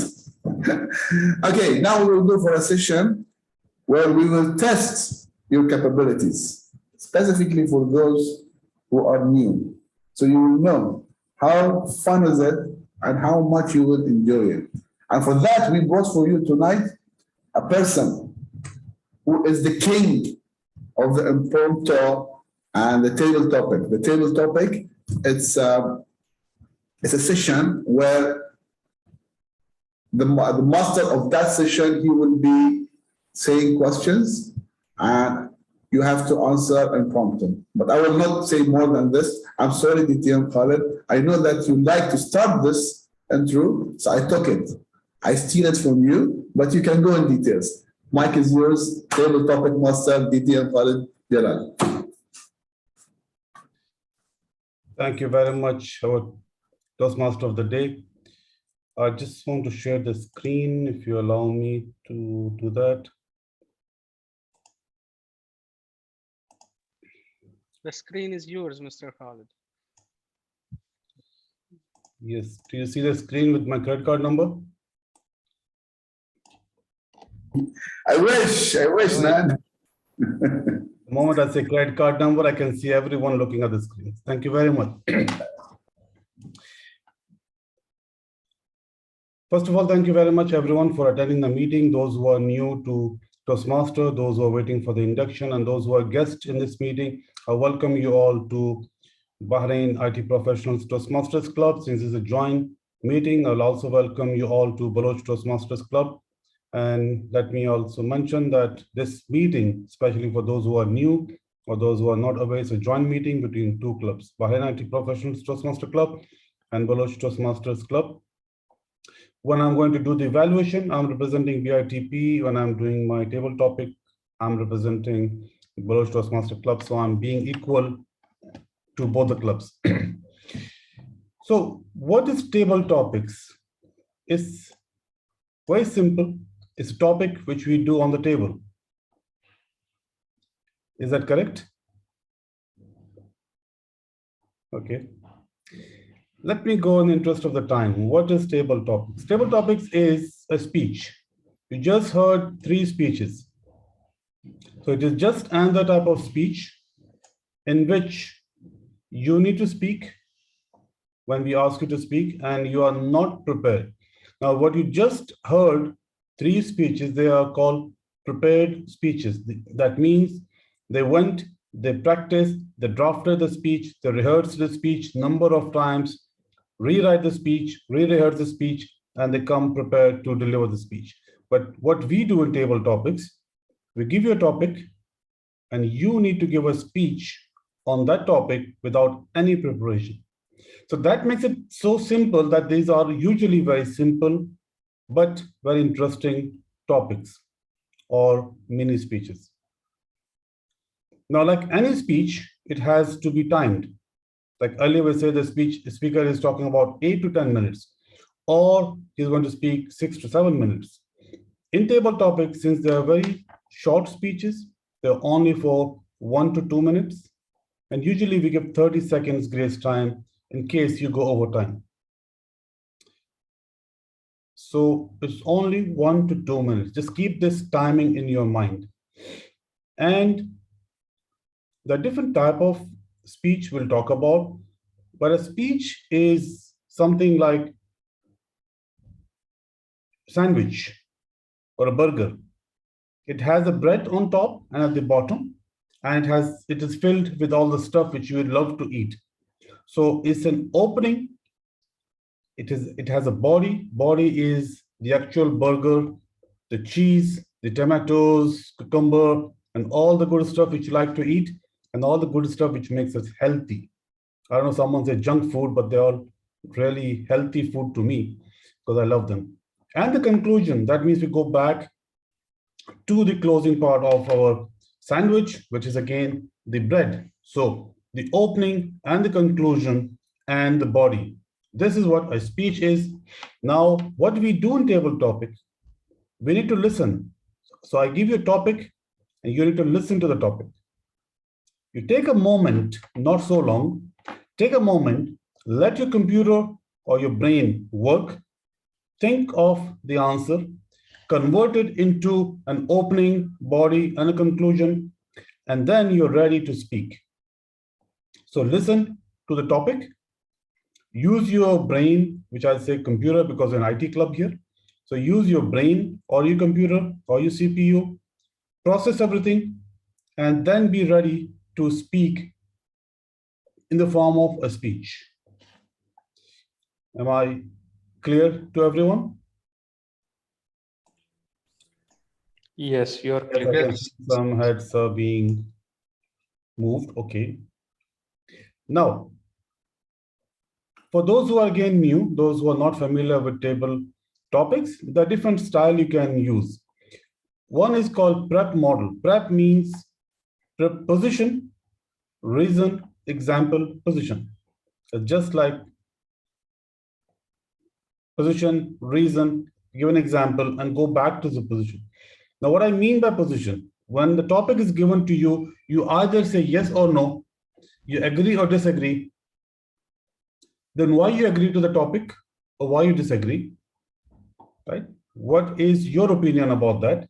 Okay, now we will go for a session where we will test your capabilities, specifically for those who are new. So you will know how fun is it and how much you will enjoy it. And for that, we brought for you tonight a person who is the king of the impromptu and the table topic. The table topic, it's a session where the master of that session, he will be saying questions and you have to answer impromptu. But I will not say more than this. I'm sorry, DTM Khalid. I know that you like to start this intro, so I took it. I steal it from you, but you can go in details. Mic is yours, table topic master, DTM Khalid Jalal. Thank you very much, our Toastmaster of the day. I just want to share the screen, if you allow me to do that. The screen is yours, Mr. Khalid. Yes, do you see the screen with my credit card number? I wish, man. The moment I say credit card number, I can see everyone looking at the screen. Thank you very much. First of all, thank you very much, everyone, for attending the meeting. Those who are new to Toastmaster, those who are waiting for the induction, and those who are guests in this meeting, I welcome you all to Bahrain IT Professionals Toastmasters Club. Since it's a joint meeting, I'll also welcome you all to Baloch Toastmasters Club. And let me also mention that this meeting, especially for those who are new or those who are not aware, is a joint meeting between two clubs, Bahrain IT Professionals Toastmaster Club and Baloch Toastmasters Club. When I'm going to do the evaluation, I'm representing BITP. When I'm doing my table topic, I'm representing Baloch Toastmaster Club. So I'm being equal to both the clubs. So what is table topics? It's very simple. It's a topic which we do on the table. Is that correct? Okay. Let me go in the interest of the time. What is table topics? Table topics is a speech. You just heard 3 speeches. So it is just another type of speech in which you need to speak when we ask you to speak and you are not prepared. Now, what you just heard, 3 speeches, they are called prepared speeches. That means they went, they practiced, they drafted the speech, they rehearsed the speech number of times, rewrite the speech, re-rehearse the speech, and they come prepared to deliver the speech. But what we do in table topics, we give you a topic and you need to give a speech on that topic without any preparation. So that makes it so simple that these are usually very simple, but very interesting topics or mini speeches. Now, like any speech, it has to be timed. Like earlier we said, the speaker is talking about 8 to 10 minutes, or he's going to speak 6 to 7 minutes. In table topics, since they are very short speeches, they're only for 1 to 2 minutes. And usually we give 30 seconds grace time in case you go over time. So it's only 1 to 2 minutes. Just keep this timing in your mind. And the different type of speech we'll talk about, but a speech is something like sandwich or a burger. It has a bread on top and at the bottom, and it is filled with all the stuff which you would love to eat. So it's an opening. It has a body. Body is the actual burger, the cheese, the tomatoes, cucumber, and all the good stuff which you like to eat, and all the good stuff which makes us healthy. I don't know, someone said junk food, but they're all really healthy food to me because I love them. And the conclusion, that means we go back to the closing part of our sandwich, which is again the bread. So the opening and the conclusion and the body. This is what a speech is. Now, what we do in table topic, we need to listen. So I give you a topic and you need to listen to the topic. You take a moment, not so long, take a moment, let your computer or your brain work, think of the answer, convert it into an opening, body, and a conclusion, and then you're ready to speak. So listen to the topic, use your brain, which I say computer because we're an IT club here. So use your brain or your computer or your CPU, process everything, and then be ready to speak in the form of a speech. Am I clear to everyone? Yes, you are clear. Some heads are being moved. Okay. Now, for those who are again new, those who are not familiar with table topics, there are different style you can use. One is called prep model. Prep means position, reason, example, position. Just like position, reason, give an example, and go back to the position. Now, what I mean by position, when the topic is given to you, you either say yes or no, you agree or disagree. Then why you agree to the topic or why you disagree, right? What is your opinion about that?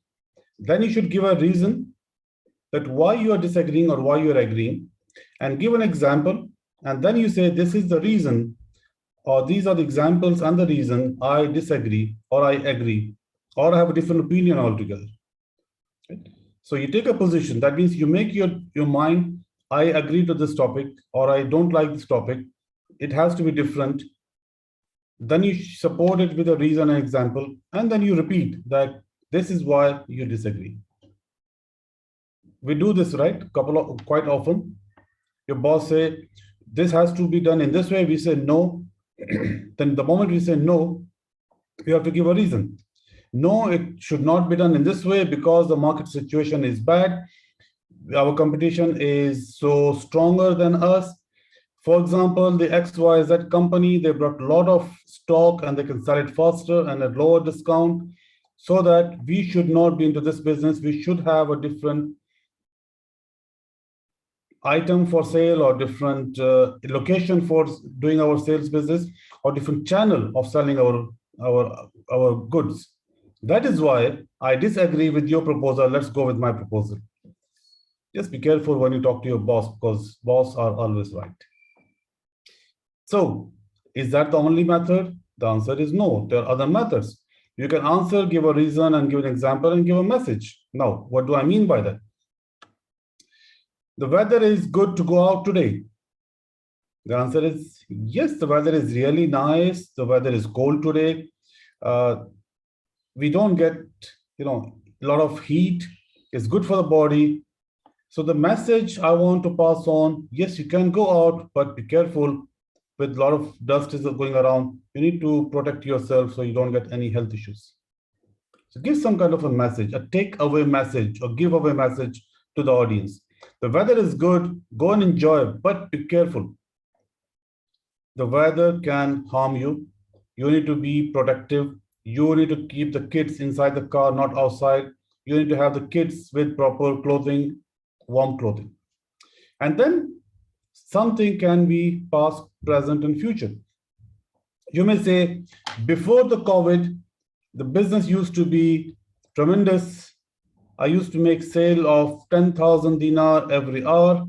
Then you should give a reason that why you are disagreeing or why you are agreeing, and give an example. And then you say, this is the reason, or these are the examples and the reason I disagree or I agree, or I have a different opinion altogether. Right? So you take a position. That means you make your mind, I agree to this topic, or I don't like this topic. It has to be different. Then you support it with a reason and example, and then you repeat that this is why you disagree. We do this, right? Quite often. Your boss say, this has to be done in this way. We say no. Then the moment we say no, you have to give a reason. No, it should not be done in this way because the market situation is bad. Our competition is so stronger than us. For example, the XYZ company, they brought a lot of stock and they can sell it faster and at lower discount, so that we should not be into this business. We should have a different item for sale or different location for doing our sales business or different channel of selling our goods. That is why I disagree with your proposal. Let's go with my proposal. Just be careful when you talk to your boss, because boss are always right. So is that the only method? The answer is no. There are other methods. You can answer, give a reason and give an example and give a message. Now, what do I mean by that? The weather is good to go out today. The answer is yes, the weather is really nice. The weather is cold today. We don't get, a lot of heat. It's good for the body. So the message I want to pass on, yes, you can go out, but be careful. With a lot of dust is going around, you need to protect yourself so you don't get any health issues. So give some kind of a message, a take-away message or give away message to the audience. The weather is good, go and enjoy, but be careful. The weather can harm you. You need to be protective. You need to keep the kids inside the car, not outside. You need to have the kids with proper clothing, warm clothing. And then something can be past, present, and future. You may say, before the COVID, the business used to be tremendous. I used to make sale of 10,000 dinar every hour.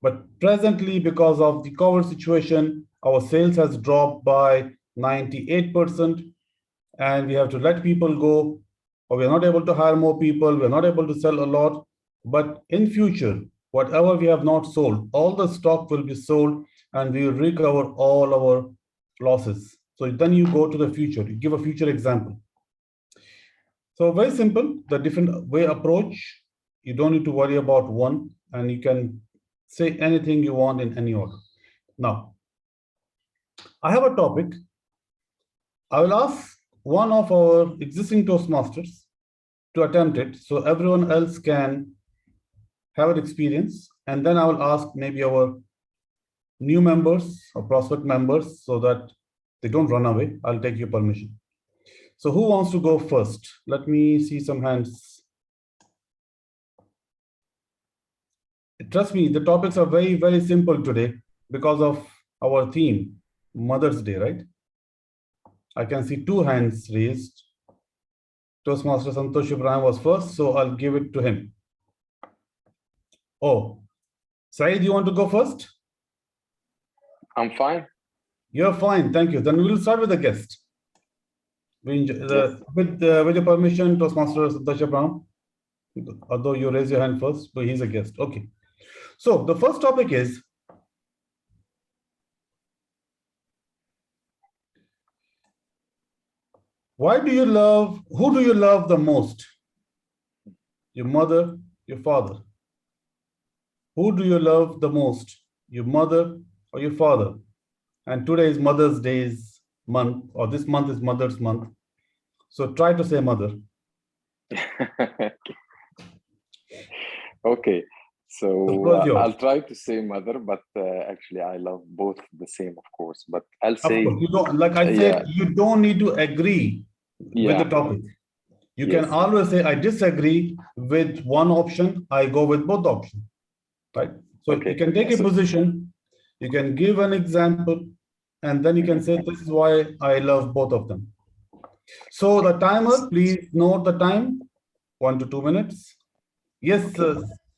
But presently, because of the COVID situation, our sales has dropped by 98%. and we have to let people go, or we're not able to hire more people, we're not able to sell a lot. But in future, whatever we have not sold, all the stock will be sold and we will recover all our losses. So then you go to the future, you give a future example. So very simple, the different way approach, you don't need to worry about one, and you can say anything you want in any order. Now, I have a topic. I will ask one of our existing Toastmasters to attempt it so everyone else can have an experience. And then I will ask maybe our new members or prospect members so that they don't run away. I'll take your permission. So who wants to go first? Let me see some hands. Trust me, the topics are very, very simple today because of our theme, Mother's Day, right? I can see 2 hands raised. Toastmaster Santosh Ibrahim was first, so I'll give it to him. Oh, Saeed, you want to go first? I'm fine. You're fine, thank you. Then we'll start with the guest. With your permission, Toastmaster Santosh Ibrahim, although you raise your hand first, but he's a guest. Okay. So the first topic is, who do you love the most? Your mother, your father. Who do you love the most? Your mother or your father? And today is Mother's Day's month, or this month is Mother's Month. So try to say mother. Okay. So I'll try to say mother, but actually I love both the same, of course. But I'll say, of course, you don't, like I said, you don't need to agree with the topic. You can always say, I disagree with one option, I go with both options, right? So you can take a position, you can give an example, and then you can say, this is why I love both of them. So the timer, please note the time, 1 to 2 minutes. Yes,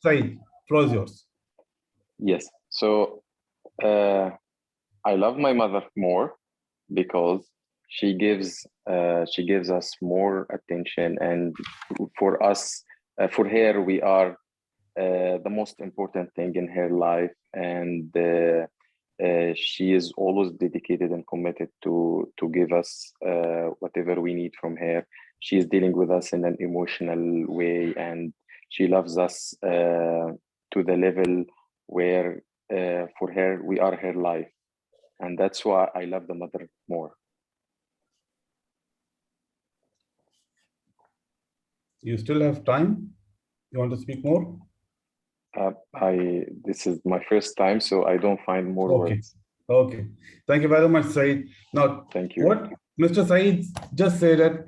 Saeed, floor is yours. Yes. So I love my mother more because she gives us more attention, and for us, for her, we are the most important thing in her life, and she is always dedicated and committed to give us whatever we need from her. She is dealing with us in an emotional way, and she loves us to the level where for her we are her life, and that's why I love the mother more. You still have time? You want to speak more? This is my first time, so I don't find more words. Okay. Thank you very much, Saeed. Now, thank you. What Mr. Saeed just said that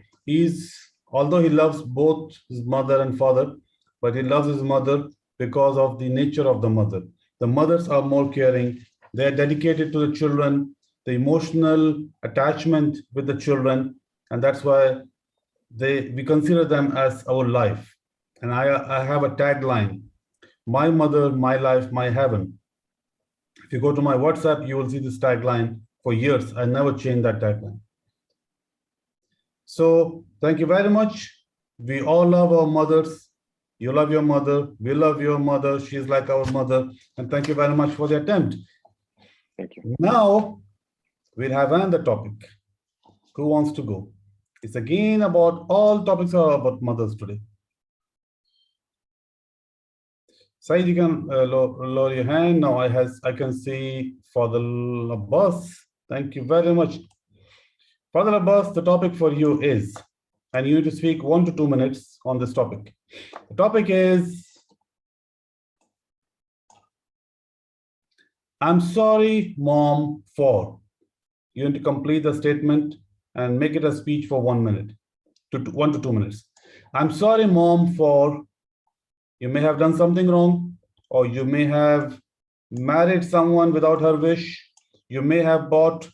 although he loves both his mother and father, but he loves his mother because of the nature of the mother. The mothers are more caring. They are dedicated to the children, the emotional attachment with the children, and that's why we consider them as our life. And I have a tagline: my mother, my life, my heaven. If you go to my WhatsApp, you will see this tagline for years. I never changed that tagline. So thank you very much. We all love our mothers. You love your mother. We love your mother. She's like our mother. And thank you very much for the attempt. Thank you. Now we'll have another topic. Who wants to go? It's again about, all topics are about mothers today. Saeed, you can lower your hand. Now I can see Fadl Abbas. Thank you very much. Fadl Abbas, the topic for you is, and you need to speak 1 to 2 minutes on this topic. The topic is, I'm sorry, Mom, for. You need to complete the statement and make it a speech for 1 minute, 1 to 2 minutes. I'm sorry, Mom, for. You may have done something wrong, or you may have married someone without her wish. You may have bought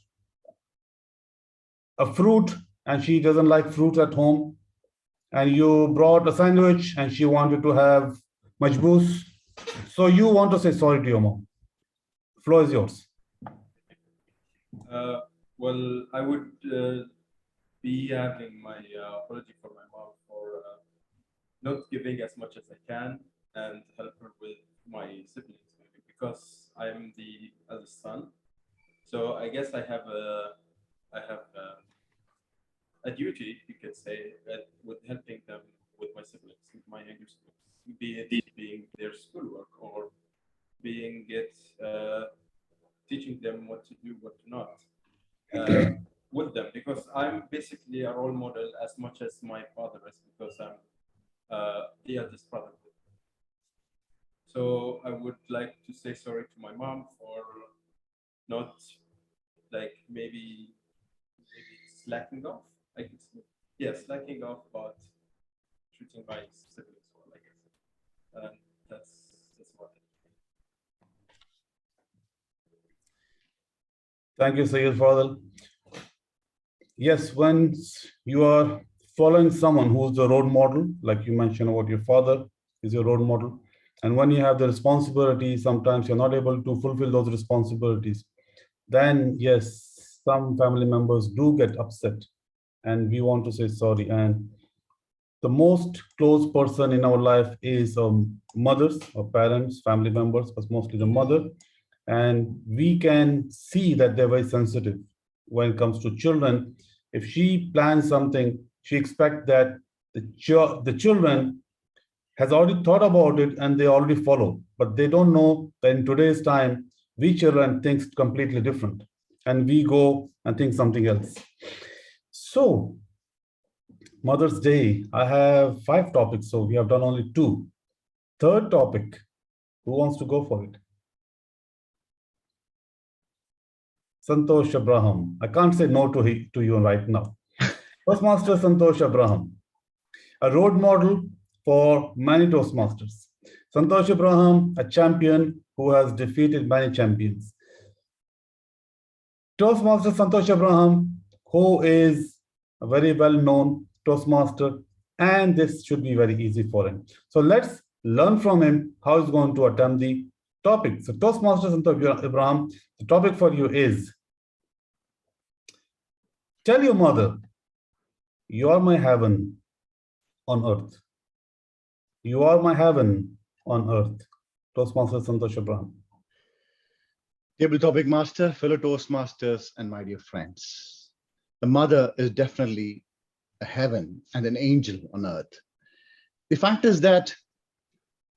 a fruit and she doesn't like fruit at home. And you brought a sandwich and she wanted to have majboos. So you want to say sorry to your mom. Floor is yours. Well, I would be having my apology for my mom for not giving as much as I can and help her with my siblings, maybe because I'm the eldest son. So I guess I have a duty, you could say, with helping them with my siblings, my younger siblings, be it being their schoolwork or being it teaching them what to do, what to not with them, because I'm basically a role model as much as my father is, because I'm the eldest brother. So I would like to say sorry to my mom for not maybe slacking off. I guess, slacking off about treating my siblings well, I guess. And that's what. Thank you, Sayyid Fadil. Yes, when you are following someone who's the role model, like you mentioned about your father is your role model, and when you have the responsibility, sometimes you're not able to fulfill those responsibilities, then yes, some family members do get upset, and we want to say sorry. And the most close person in our life is mothers or parents, family members, but mostly the mother. And we can see that they're very sensitive when it comes to children. If she plans something, she expects that the children has already thought about it and they already follow. But they don't know that in today's time, we children think completely different. And we go and think something else. So, Mother's Day, I have 5 topics, so we have done only 2. Third topic, who wants to go for it? Santosh Abraham. I can't say no to you right now. Toastmaster Santosh Abraham, a role model for many Toastmasters. Santosh Abraham, a champion who has defeated many champions. Toastmaster Santosh Abraham, who is a very well-known Toastmaster, and this should be very easy for him. So let's learn from him how he's going to attempt the topic. So Toastmaster Santosh Abraham, the topic for you is, tell your mother, you are my heaven on earth. You are my heaven on earth. Toastmaster Santosh Abraham. Table topic master, fellow Toastmasters, and my dear friends. The mother is definitely a heaven and an angel on earth. The fact is that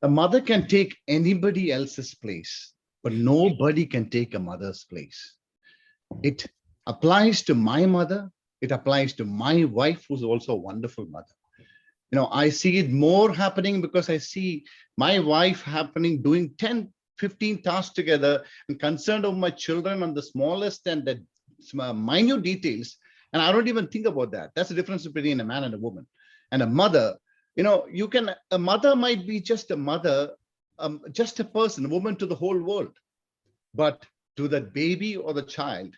a mother can take anybody else's place, but nobody can take a mother's place. It applies to my mother. It applies to my wife, who's also a wonderful mother. You know, I see it more happening because I see my wife doing 10, 15 tasks together and concerned of my children on the smallest and the minute details. And I don't even think about that. That's the difference between a man and a woman. And a mother, you know, a mother might be just a mother, just a person, a woman to the whole world. But to that baby or the child,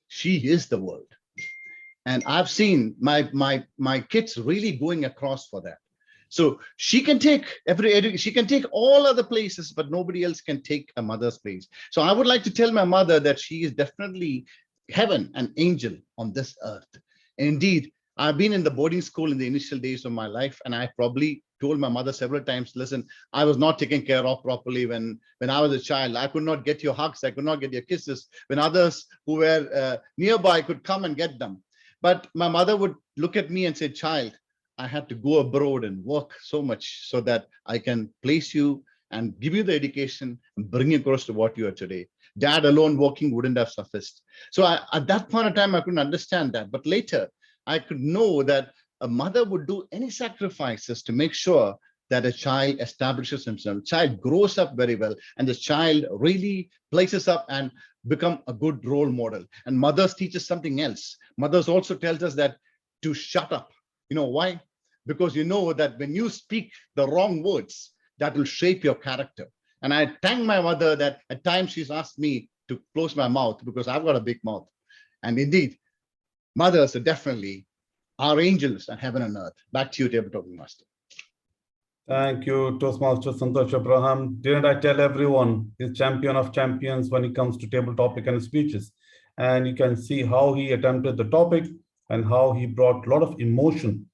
she is the world. And I've seen my kids really going across for that. So she can take she can take all other places, but nobody else can take a mother's place. So I would like to tell my mother that she is definitely heaven, an angel on this earth. And indeed, I've been in the boarding school in the initial days of my life, and I probably told my mother several times, listen, I was not taken care of properly when I was a child. I could not get your hugs. I could not get your kisses when others who were nearby could come and get them. But my mother would look at me and say, child, I had to go abroad and work so much so that I can place you and give you the education and bring you across to what you are today. Dad alone working wouldn't have sufficed. So at that point of time, I couldn't understand that. But later, I could know that a mother would do any sacrifices to make sure that a child establishes himself, child grows up very well, and the child really places up and become a good role model. And mothers teach us something else. Mothers also tells us that to shut up. You know why? Because you know that when you speak the wrong words, that will shape your character. And I thank my mother that at times she's asked me to close my mouth because I've got a big mouth. And indeed, mothers are definitely our angels on heaven and earth. Back to you, Table Talking Master. Thank you, Toastmaster Santosh Abraham. Didn't I tell everyone he's champion of champions when it comes to table topic and speeches? And you can see how he attempted the topic and how he brought a lot of emotion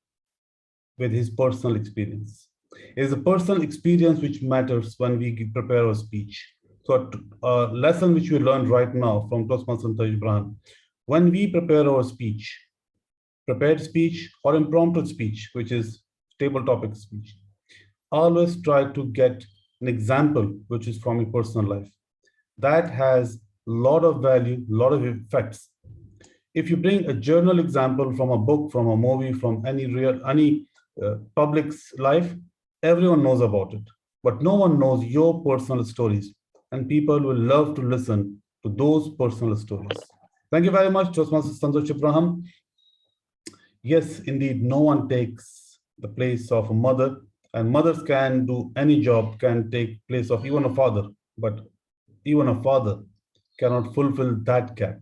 with his personal experience. It is a personal experience which matters when we prepare our speech. So a lesson which we learned right now from Toastmaster Ibrahim, when we prepare our speech, prepared speech or impromptu speech, which is table topic speech, always try to get an example which is from your personal life. That has a lot of value, a lot of effects. If you bring a journal example from a book, from a movie, from any public's life, everyone knows about it, but no one knows your personal stories, and people will love to listen to those personal stories. Thank you very much, Toastmaster Santosh Ibrahim. Yes, indeed, no one takes the place of a mother, and mothers can do any job, can take place of even a father, but even a father cannot fulfill that gap.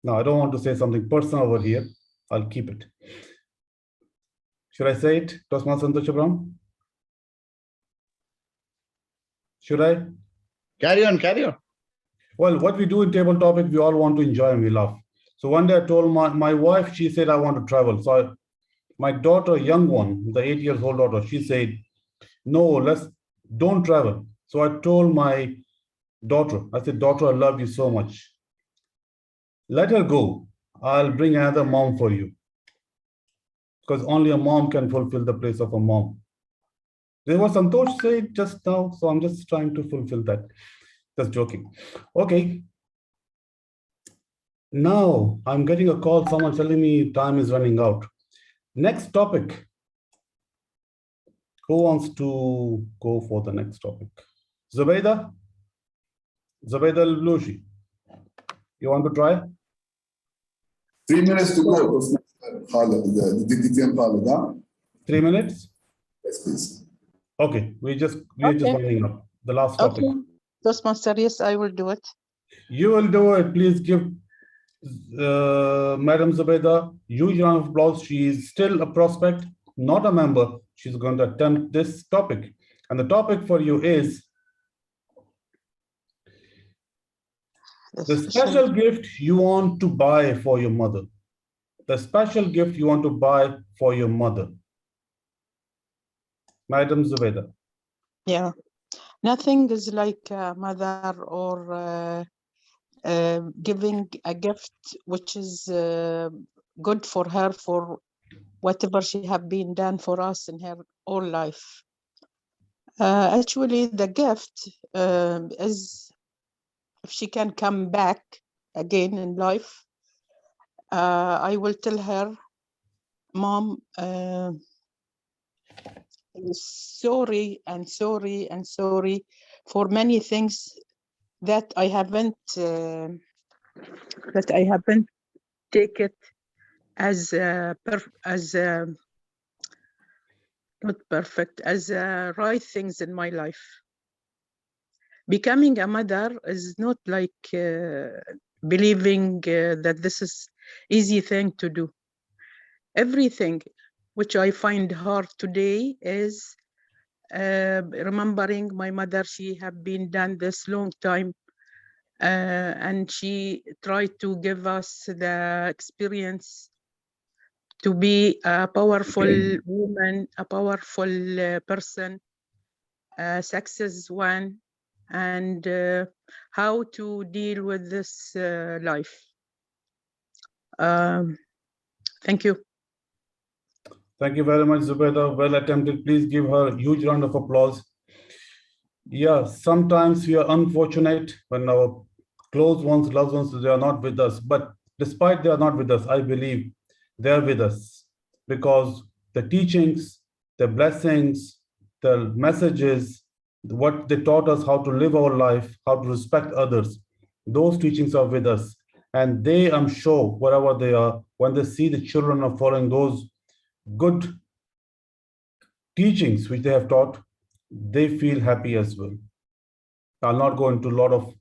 Now, I don't want to say something personal over here. I'll keep it. Should I say it, Toastmaster Santosh Ibrahim? Should I? Carry on, carry on. Well, what we do in table topic, we all want to enjoy and we laugh. So one day I told my wife, she said, I want to travel. So my daughter, young one, the 8-year-old daughter, she said, no, don't travel. So I told my daughter, I said, daughter, I love you so much. Let her go. I'll bring another mom for you. Because only a mom can fulfill the place of a mom. This was Santosh said just now, so I'm just trying to fulfill that. Just joking. Okay. Now I'm getting a call, someone telling me time is running out. Next topic. Who wants to go for the next topic? Zubaida? Zubaida al-Blushi. You want to try? 3 minutes to go. The DDTM Khalid, huh? 3 minutes? Yes, please. Okay, we're just winding up. The last topic. Okay. Toastmaster, yes, I will do it. You will do it. Please give Madam Zubaida huge round of applause. She is still a prospect, not a member. She's going to attempt this topic. And the topic for you is the special gift you want to buy for your mother. The special gift you want to buy for your mother. Madam Zubaida. Yeah. Nothing is like a mother or giving a gift which is good for her for whatever she have been done for us in her whole life. Actually, the gift is if she can come back again in life, I will tell her, Mom, sorry and sorry and sorry for many things that I haven't take it as not perfect, as right things in my life. Becoming a mother is not like believing that this is easy thing to do. Everything which I find hard today is remembering my mother. She have been done this long time, and she tried to give us the experience to be a powerful woman, a powerful person, a success one, and how to deal with this life. Thank you. Thank you very much, Zubaida. Well attempted. Please give her a huge round of applause. Yeah, sometimes we are unfortunate when our close ones, loved ones, they are not with us. But despite they are not with us, I believe they are with us because the teachings, the blessings, the messages, what they taught us how to live our life, how to respect others, those teachings are with us. And they, I'm sure, wherever they are, when they see the children are following those good teachings which they have taught, they feel happy as well. I'll not go into a lot of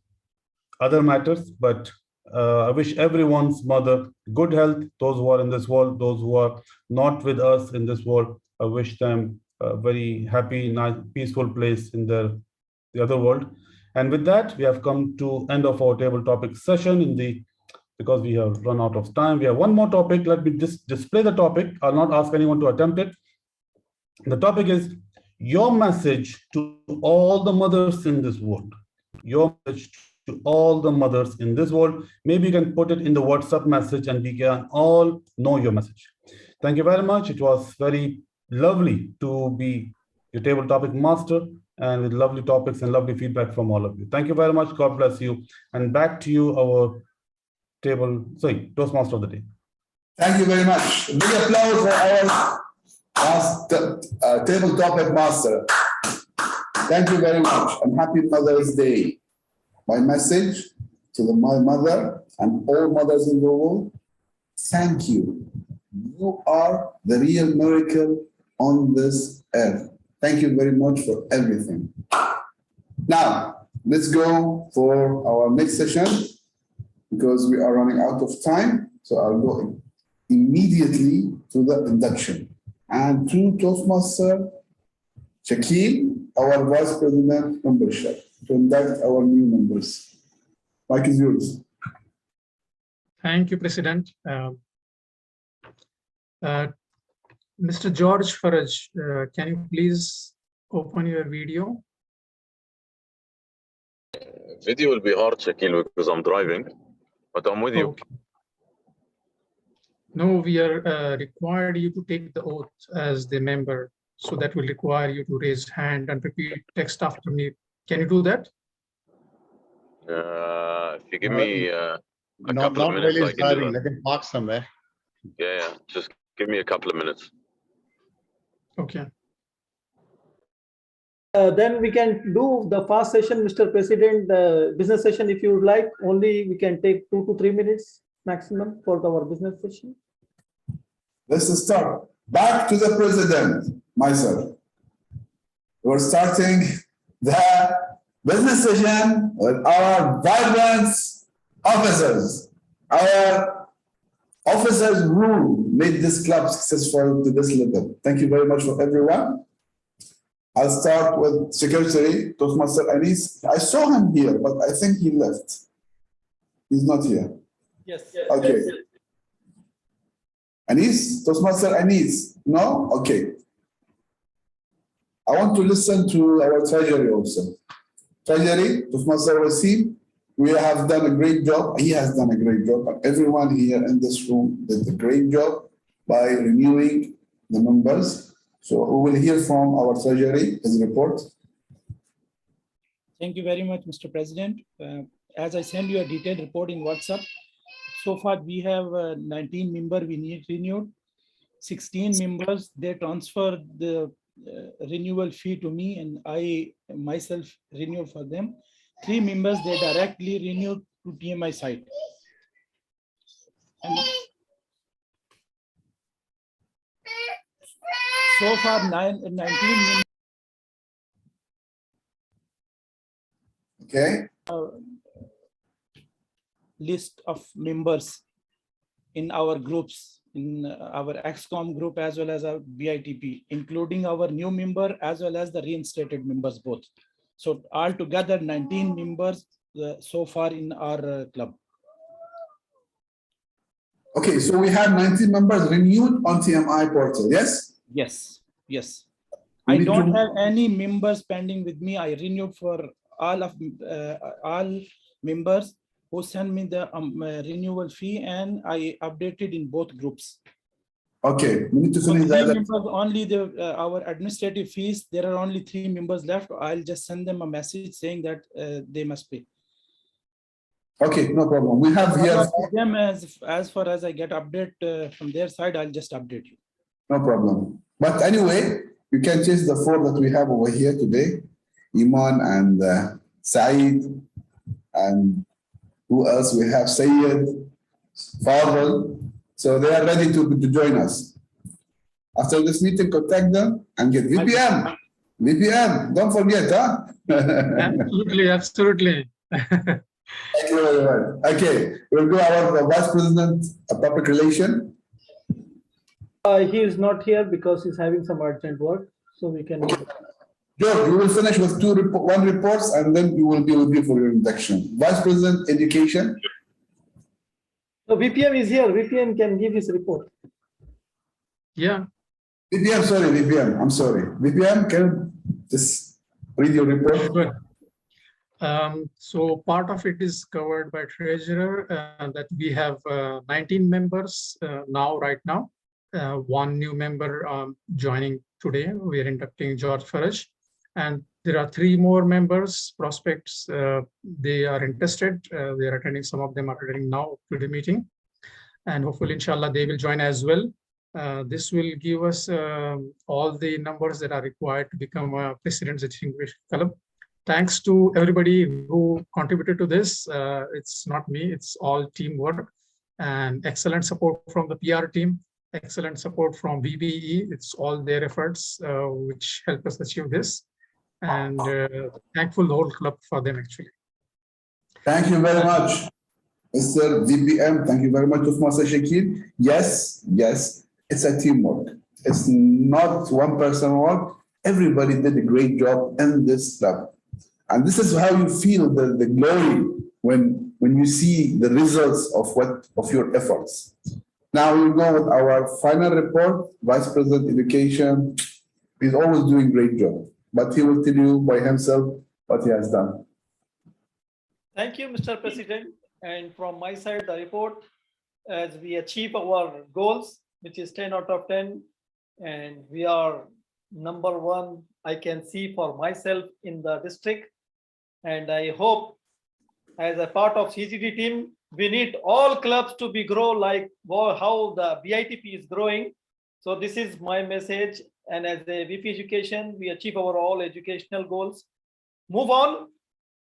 other matters, but I wish everyone's mother good health, those who are in this world, those who are not with us in this world, I wish them a very happy, nice, peaceful place in the other world. And with that, we have come to end of our table topic session in the because we have run out of time. We have one more topic. Let me just display the topic. I'll not ask anyone to attempt it. The topic is your message to all the mothers in this world. Your message to all the mothers in this world. Maybe you can put it in the WhatsApp message and we can all know your message. Thank you very much. It was very lovely to be your table topic master and with lovely topics and lovely feedback from all of you. Thank you very much. God bless you. And back to you, our Toastmaster of the day. Thank you very much. Big applause for our table topic master. Thank you very much and happy Mother's Day. My message to my mother and all mothers in the world, thank you. You are the real miracle on this earth. Thank you very much for everything. Now, let's go for our next session because we are running out of time. So I'll go immediately to the induction. And to Toastmaster Shakil, our Vice President membership, to induct our new members. Mike is yours. Thank you, President. Mr. George Faraj, can you please open your video? Video will be hard, Shakil, because I'm driving, but I'm with you. Okay. No, we are required you to take the oath as the member. So that will require you to raise hand and repeat text after me. Can you do that? If you give me a couple of minutes, I can do that. Let him park somewhere. Yeah, just give me a couple of minutes. Okay. Then we can do the fast session, Mr. President, business session if you would like. Only we can take 2 to 3 minutes maximum for our business session. Let's start. Back to the president, myself. We're starting the business session with our vibrant officers, our officers who made this club successful to this level. Thank you very much for everyone. I'll start with Secretary Toastmaster Anis. I saw him here, but I think he left. He's not here. Yes. Okay. Anis, Toastmaster Anis. No? Okay. I want to listen to our Treasury also. Treasury, Toastmaster Wasim, we have done a great job. He has done a great job. And everyone here in this room did a great job by renewing the members. So we will hear from our Treasury, his report. Thank you very much, Mr. President. As I send you a detailed report in WhatsApp, so far we have 19 members we need renewed. 16 members, they transfer the renewal fee to me and I myself renew for them. 3 members, they directly renew to TMI site. And so far 19 members. Okay. List of members in our groups, in our XCOM group as well as our BITP, including our new member as well as the reinstated members both. So altogether 19 members so far in our club. Okay, so we have 19 members renewed on TMI portal, yes? Yes, yes. I don't have any members pending with me. I renewed for all members who sent me the renewal fee and I updated in both groups. Okay, we need to finish that. Members, only our administrative fees, there are only 3 members left. I'll just send them a message saying that they must pay. Okay, no problem. We have here them as far as I get update from their side, I'll just update you. No problem. But anyway, you can change the 4 that we have over here today. Iman and Saeed and who else? We have Sayed, Fadl. So they are ready to join us. After this meeting, contact them and get VPN. VPN, don't forget, huh? Absolutely, absolutely. Thank you very much. Okay, we'll go our Vice President of Public Relations. He is not here because he's having some urgent work. So we can. George, we will finish with 1 reports and then you will be with you for your induction. Vice President Education. So VPM is here. VPM can give his report. Yeah. VPM, sorry, VPM, I'm sorry. VPM, can you just read your report? Sure. So part of it is covered by treasurer, that we have 19 members right now. One new member joining today. We are inducting George Farage. And there are 3 more members, prospects. They are interested. They are attending. Some of them are attending now to the meeting. And hopefully, inshallah, they will join as well. This will give us all the numbers that are required to become a President's Distinguished Club. Thanks to everybody who contributed to this. It's not me, it's all teamwork, and excellent support from the PR team, excellent support from VBE. It's all their efforts which help us achieve this. And thankful the whole club for them actually. Thank you very much, Mr. VPM. Thank you very much, Mr. Shakil. Yes, it's a teamwork. It's not one person work. Everybody did a great job in this club. And this is how you feel the glory when you see the results of your efforts. Now we'll go with our final report. Vice President Education, he's always doing a great job, but he will tell you by himself what he has done. Thank you, Mr. President. And from my side, the report, as we achieve our goals, which is 10 out of 10, and we are number 1, I can see for myself in the district. And I hope as a part of CGD team, we need all clubs to be grow like how the BITP is growing. So this is my message. And as a VP Education, we achieve our all educational goals. Move on.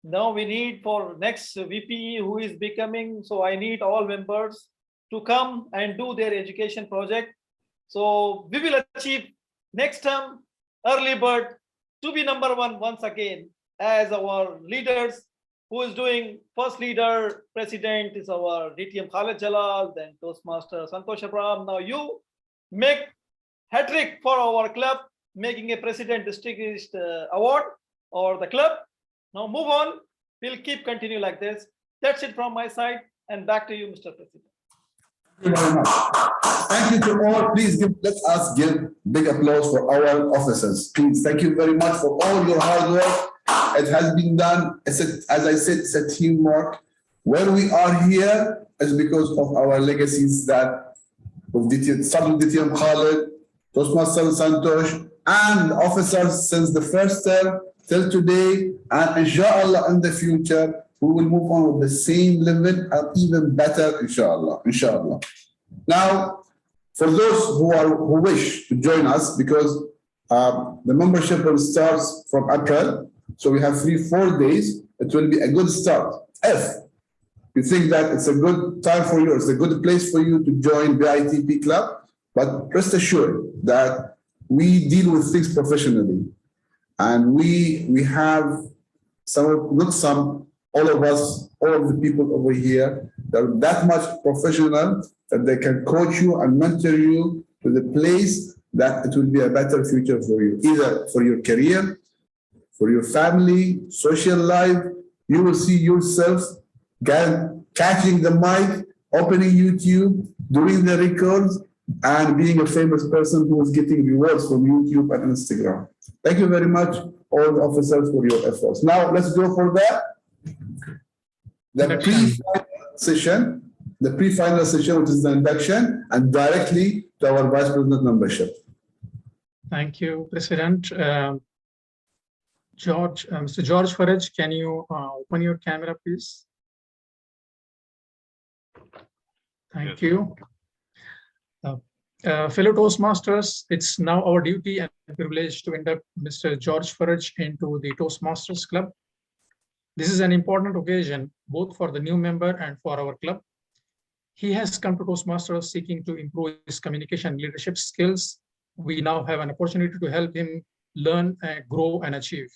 Now we need for next VP who is becoming. So I need all members to come and do their education project. So we will achieve next term early bird to be number 1 once again. As our leaders, who is doing first leader, president is our DTM Khalid Jalal, then Toastmaster Santosh Abram. Now you make hat-trick for our club, making a president distinguished award or the club. Now move on. We'll keep continue like this. That's it from my side. And back to you, Mr. President. Thank you very much. Thank you to all. Please let us give big applause for our officers. Please, thank you very much for all your hard work. It has been done. As I said, it's a teamwork. Where we are here is because of our legacies that of DTM Khalid, Toastmaster Santosh, and officers since the first term till today, and inshallah in the future, we will move on with the same level and even better, inshallah. Now, for those who wish to join us, because the membership will start from April, so we have 3-4 days. It will be a good start. If you think that it's a good time for you, it's a good place for you to join BITP Club, but rest assured that we deal with things professionally, and we have all of us, all of the people over here, they're that much professional that they can coach you and mentor you to the place that it will be a better future for you, either for your career, for your family, social life. You will see yourself catching the mic, opening YouTube, doing the records, and being a famous person who is getting rewards from YouTube and Instagram. Thank you very much, all the officers, for your efforts. Now, let's go for the pre-final session, which is the induction, and directly to our Vice President membership. Thank you, President. Mr. George Farage, can you open your camera, please? Thank you. Fellow Toastmasters, it's now our duty and privilege to induct Mr. George Farage into the Toastmasters Club. This is an important occasion, both for the new member and for our club. He has come to Toastmasters seeking to improve his communication and leadership skills. We now have an opportunity to help him learn, grow, and achieve.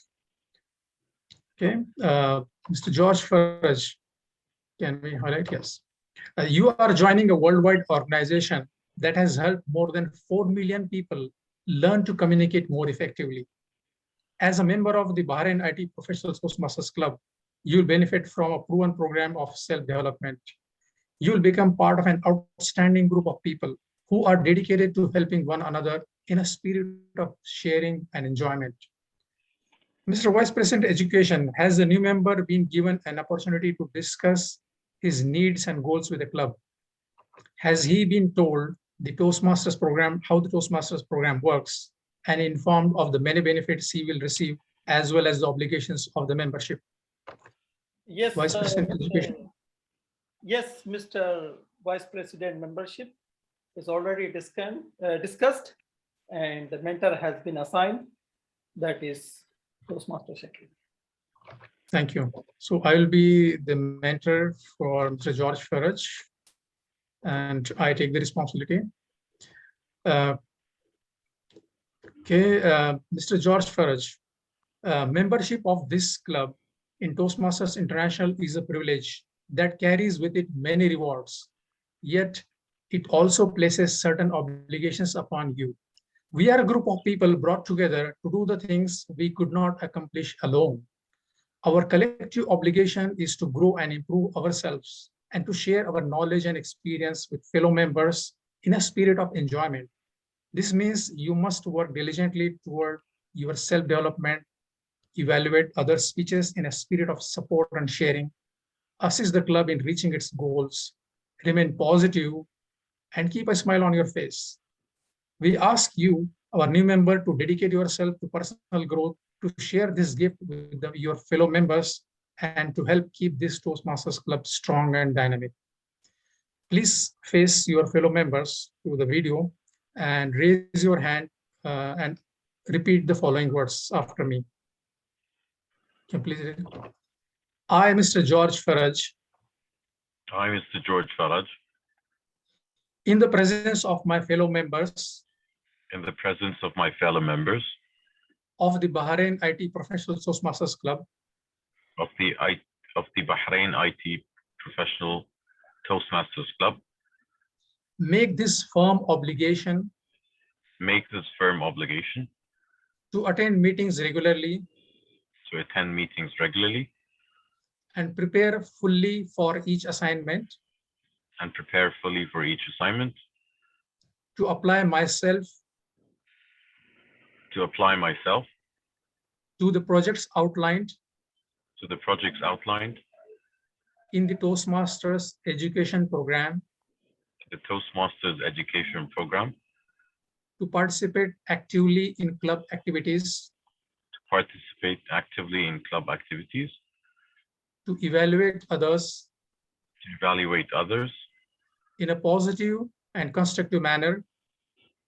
Okay, Mr. George Farage, can we highlight? Yes. You are joining a worldwide organization that has helped more than 4 million people learn to communicate more effectively. As a member of the Bahrain IT Professional Toastmasters Club, you'll benefit from a proven program of self-development. you will become part of an outstanding group of people who are dedicated to helping one another in a spirit of sharing and enjoyment. Mr. Vice President Education, has the new member been given an opportunity to discuss his needs and goals with the club? Has he been told the Toastmasters program, how the Toastmasters program works, and informed of the many benefits he will receive, as well as the obligations of the membership? Yes, Vice President Education. Yes, Mr. Vice President, membership is already discussed, and the mentor has been assigned. That is Toastmaster Shakil. Thank you. So I will be the mentor for Mr. George Faraj, and I take the responsibility. Mr. George Faraj, membership of this club in Toastmasters International is a privilege that carries with it many rewards, yet it also places certain obligations upon you. We are a group of people brought together to do the things we could not accomplish alone. Our collective obligation is to grow and improve ourselves and to share our knowledge and experience with fellow members in a spirit of enjoyment. This means you must work diligently toward your self-development, evaluate other speeches in a spirit of support and sharing, assist the club in reaching its goals, remain positive, and keep a smile on your face. We ask you, our new member, to dedicate yourself to personal growth, to share this gift with your fellow members, and to help keep this Toastmasters Club strong and dynamic. Please face your fellow members to the video and raise your hand and repeat the following words after me. Can you please read it? I, Mr. George Faraj. I, Mr. George Faraj. In the presence of my fellow members. In the presence of my fellow members. Of the Bahrain IT Professional Toastmasters Club. Of the Bahrain IT Professional Toastmasters Club. Make this firm obligation. Make this firm obligation. To attend meetings regularly. To attend meetings regularly. And prepare fully for each assignment. And prepare fully for each assignment. To apply myself. To apply myself. To the projects outlined. To the projects outlined. In the Toastmasters Education Program. The Toastmasters Education Program. To participate actively in club activities. To participate actively in club activities. To evaluate others. To evaluate others. In a positive and constructive manner.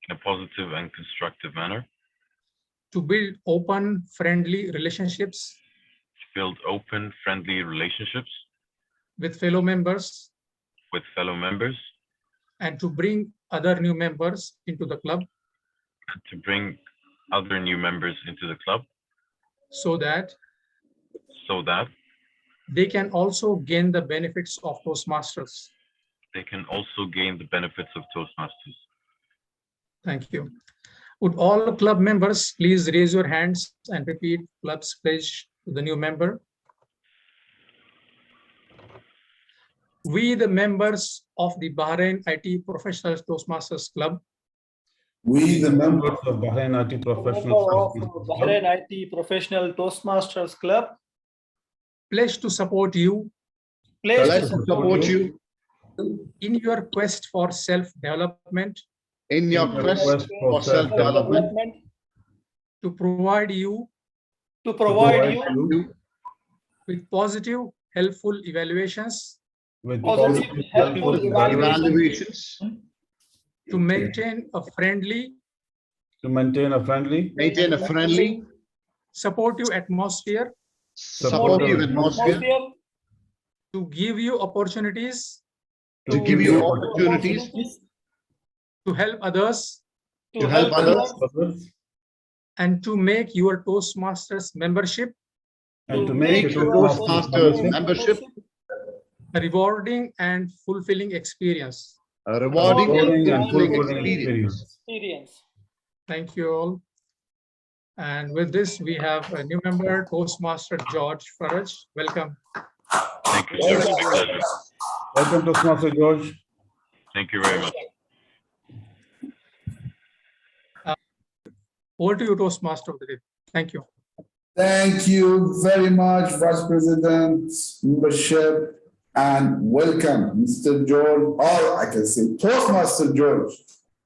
In a positive and constructive manner. To build open, friendly relationships. To build open, friendly relationships. With fellow members. With fellow members. And to bring other new members into the club. And to bring other new members into the club. So that. They can also gain the benefits of Toastmasters. They can also gain the benefits of Toastmasters. Thank you. Would all club members please raise your hands and repeat club's pledge to the new member? We, the members of the Bahrain IT Professional Toastmasters Club. We, the members of Bahrain IT Professional Toastmasters Club. Pledge to support you. Pledge to support you. In your quest for self-development. In your quest for self-development. To provide you. With positive, helpful evaluations. With positive, helpful evaluations. To maintain a friendly. Supportive atmosphere. To give you opportunities. To help others. And to make your Toastmasters membership. A rewarding and fulfilling experience. A rewarding and fulfilling experience. Thank you all. And with this, we have a new member, Toastmaster George Faraj. Welcome. Thank you, sir. My pleasure. Welcome, Toastmaster George. Thank you very much. Over to you, Toastmaster of the day. Thank you. Thank you very much, Vice President, membership, and welcome, Mr. George, or I can say Toastmaster George,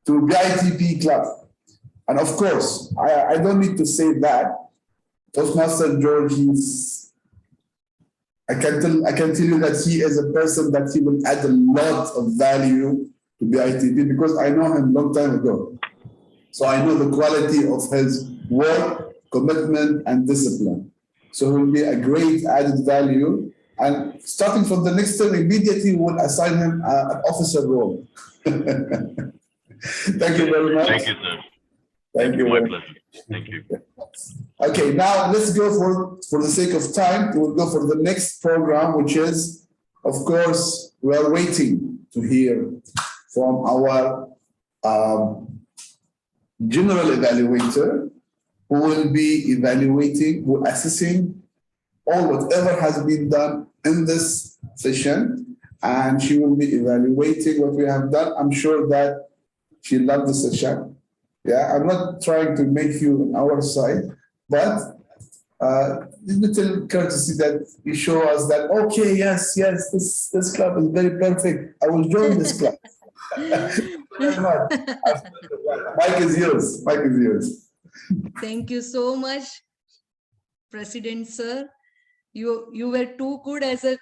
to BITP Club. And of course, I don't need to say that. Toastmaster George, I can tell you that he is a person that he will add a lot of value to BITP because I know him a long time ago. So I know the quality of his work, commitment, and discipline. So he will be a great added value. And starting from the next term, immediately we'll assign him an officer role. Thank you very much. Thank you, sir. Thank you. My pleasure. Thank you. Okay, now let's go for the sake of time, we'll go for the next program, which is, of course, we are waiting to hear from our general evaluator who will be evaluating, who assessing whatever has been done in this session, and she will be evaluating what we have done. I'm sure that she loved the session. Yeah, I'm not trying to make you on our side, but little courtesy that you show us that, okay, yes, this club is very perfect. I will join this club. Very much. Mike is yours. Mike is yours. Thank you so much, President Sir. You were too good as a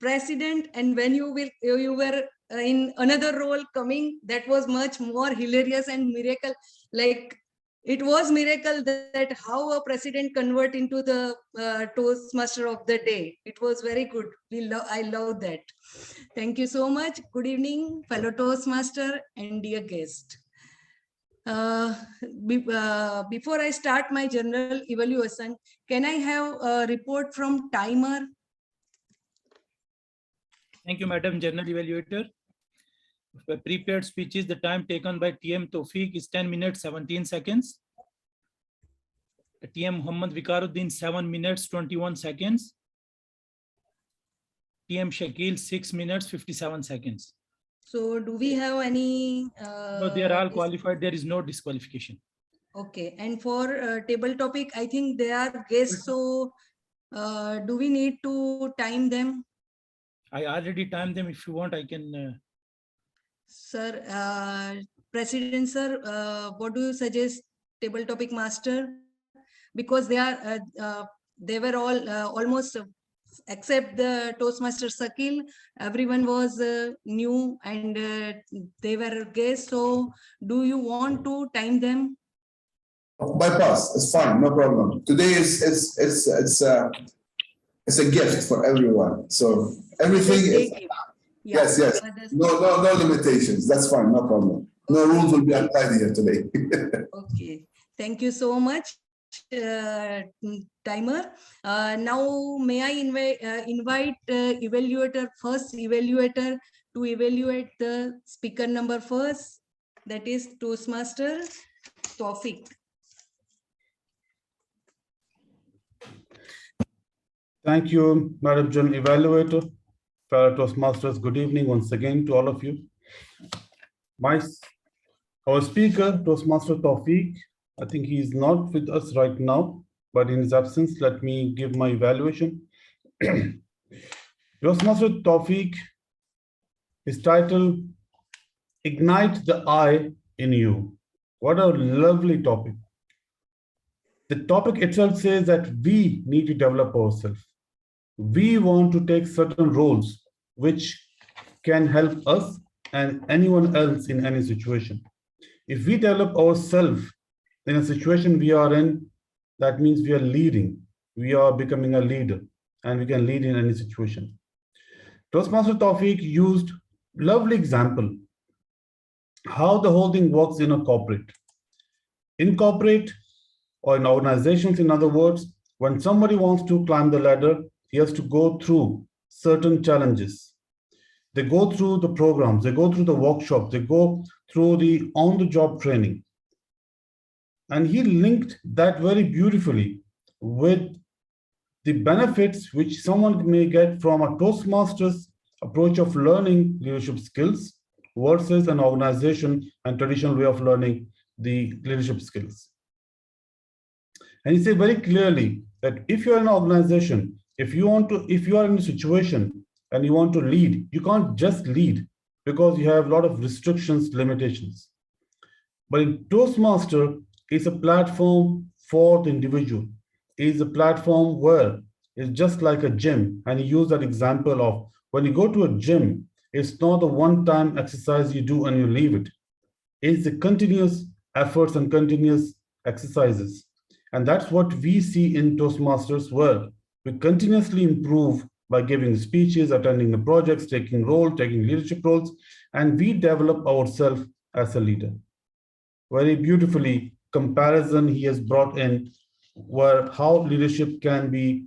president, and when you were in another role coming, that was much more hilarious and miracle. Like it was miracle that how a president convert into the Toastmaster of the day. It was very good. I love that. Thank you so much. Good evening, fellow Toastmaster and dear guest. Before I start my general evaluation, can I have a report from timer? Thank you, Madam General Evaluator. For prepared speeches, the time taken by TM Tawfiq is 10 minutes, 17 seconds. TM Muhammad Vikaruddin, 7 minutes, 21 seconds. TM Shakil, 6 minutes, 57 seconds. So do we have any? No, they are all qualified. There is no disqualification. Okay. And for table topic, I think they are guests. So do we need to time them? I already timed them. If you want, I can. Sir, President Sir, what do you suggest, table topic master? Because they were all almost except the Toastmaster Sakil, everyone was new and they were guests. So do you want to time them? Bypass, it's fine, no problem. Today it's a gift for everyone. So everything is, yes. No limitations. That's fine, no problem. No rules will be applied here today. Okay, thank you so much. Timer. Now may I invite first evaluator to evaluate the speaker number first, that is Toastmaster Tawfiq. Thank you, Madam General Evaluator. Fellow Toastmasters, good evening once again to all of you. Our speaker, Toastmaster Tawfiq, I think he is not with us right now, but in his absence, let me give my evaluation. Toastmaster Tawfiq is titled, Ignite the I in You. What a lovely topic. The topic itself says that we need to develop ourselves. We want to take certain roles which can help us and anyone else in any situation. If we develop ourselves in a situation we are in, that means we are leading. We are becoming a leader and we can lead in any situation. Toastmaster Tawfiq used lovely example how the whole thing works in a corporate. In corporate or in organizations, in other words, when somebody wants to climb the ladder, he has to go through certain challenges. They go through the programs, they go through the workshops, they go through the on-the-job training. And he linked that very beautifully with the benefits which someone may get from a Toastmasters approach of learning leadership skills versus an organization and traditional way of learning the leadership skills. And he said very clearly that if you're an organization, if you are in a situation and you want to lead, you can't just lead because you have a lot of restrictions, limitations. But in Toastmaster, it's a platform for the individual. It's a platform where it's just like a gym. And he used that example of when you go to a gym, it's not a one-time exercise you do and you leave it. It's a continuous efforts and continuous exercises. And that's what we see in Toastmasters world. We continuously improve by giving speeches, attending the projects, taking leadership roles, and we develop ourselves as a leader. Very beautifully, comparison he has brought in where how leadership can be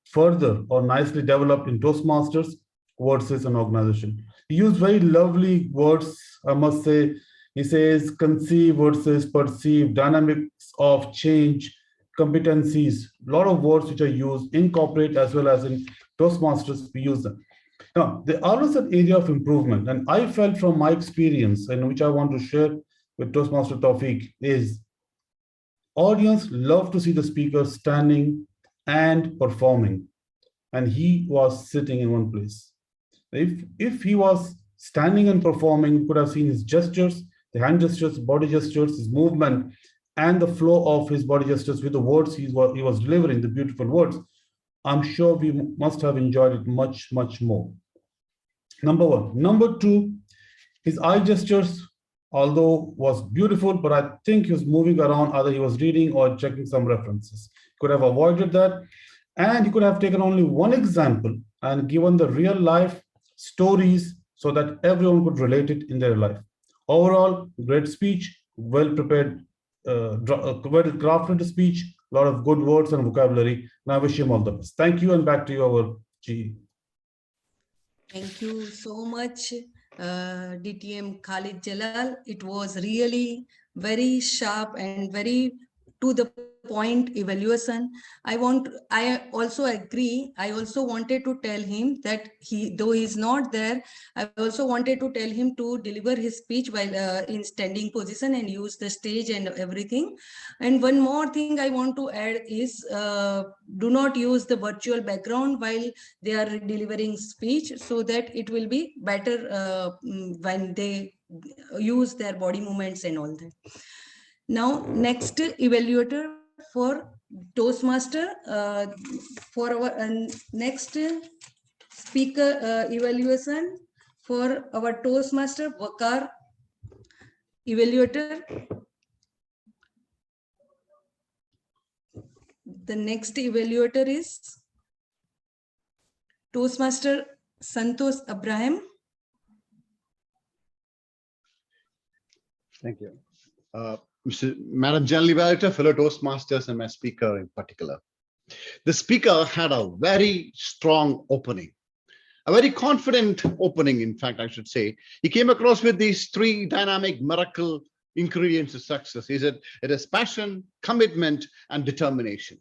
further or nicely developed in Toastmasters versus an organization. He used very lovely words, I must say. He says conceive versus perceive, dynamics of change, competencies, a lot of words which are used in corporate as well as in Toastmasters, we use them. Now, there are also an area of improvement, and I felt from my experience, and which I want to share with Toastmaster Tawfiq, is audience love to see the speaker standing and performing, and he was sitting in one place. If he was standing and performing, you could have seen his gestures, the hand gestures, body gestures, his movement, and the flow of his body gestures with the words he was delivering, the beautiful words. I'm sure we must have enjoyed it much, much more. Number one. Number two, his eye gestures, although was beautiful, but I think he was moving around, either he was reading or checking some references. Could have avoided that. And he could have taken only one example and given the real life stories so that everyone could relate it in their life. Overall, great speech, well prepared, well crafted speech, a lot of good words and vocabulary. And I wish him all the best. Thank you, and back to you, our GE. Thank you so much, DTM Khalid Jalal. It was really very sharp and very to the point evaluation. I also agree. I also wanted to tell him that though he's not there, I also wanted to tell him to deliver his speech while in standing position and use the stage and everything. And one more thing I want to add is do not use the virtual background while they are delivering speech, so that it will be better when they use their body movements and all that. Now, next evaluator for Toastmaster, for our next speaker evaluation for our Toastmaster Waqar evaluator. The next evaluator is Toastmaster Santosh Abraham. Thank you. Madam General Evaluator, fellow Toastmasters, and my speaker in particular. The speaker had a very strong opening, a very confident opening, in fact, I should say. He came across with these three dynamic miracle ingredients of success. He said it is passion, commitment, and determination.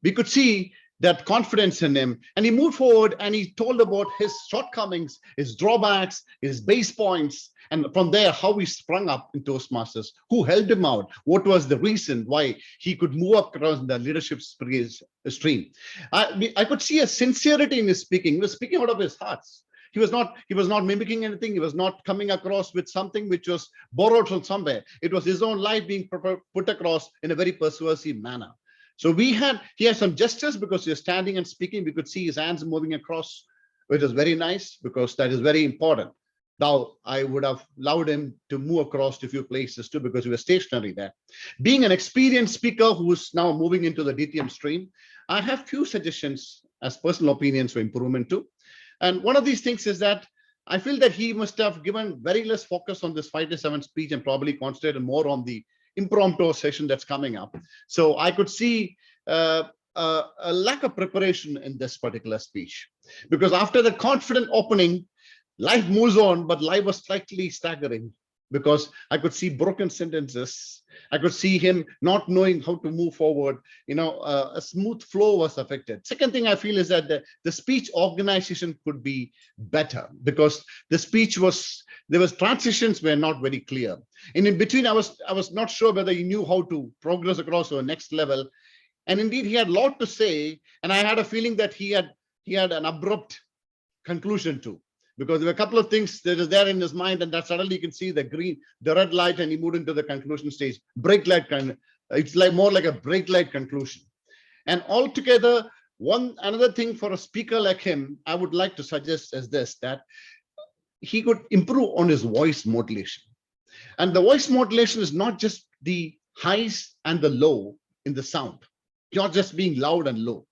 We could see that confidence in him, and he moved forward and he told about his shortcomings, his drawbacks, his base points, and from there how he sprung up in Toastmasters, who helped him out, what was the reason why he could move up across the leadership stream. I could see a sincerity in his speaking. He was speaking out of his heart. He was not mimicking anything. He was not coming across with something which was borrowed from somewhere. It was his own life being put across in a very persuasive manner. So he had some gestures because he was standing and speaking. We could see his hands moving across, which is very nice because that is very important. Now, I would have allowed him to move across to a few places too because he was stationary there. Being an experienced speaker who is now moving into the DTM stream, I have few suggestions as personal opinions for improvement too. And one of these things is that I feel that he must have given very less focus on this 5 to 7 speech and probably concentrated more on the impromptu session that's coming up. So I could see a lack of preparation in this particular speech, because after the confident opening, life moves on, but life was slightly staggering. because I could see broken sentences. I could see him not knowing how to move forward. A smooth flow was affected. Second thing I feel is that the speech organization could be better, because the speech there was transitions were not very clear. And in between, I was not sure whether he knew how to progress across to the next level. And indeed, he had a lot to say, and I had a feeling that he had an abrupt conclusion too, because there were a couple of things that is there in his mind, and that suddenly you can see the red light, and he moved into the conclusion stage. Brake light it's like more like a brake light conclusion. And altogether, another thing for a speaker like him, I would like to suggest is this, that he could improve on his voice modulation. And the voice modulation is not just the highs and the low in the sound, not just being loud and low.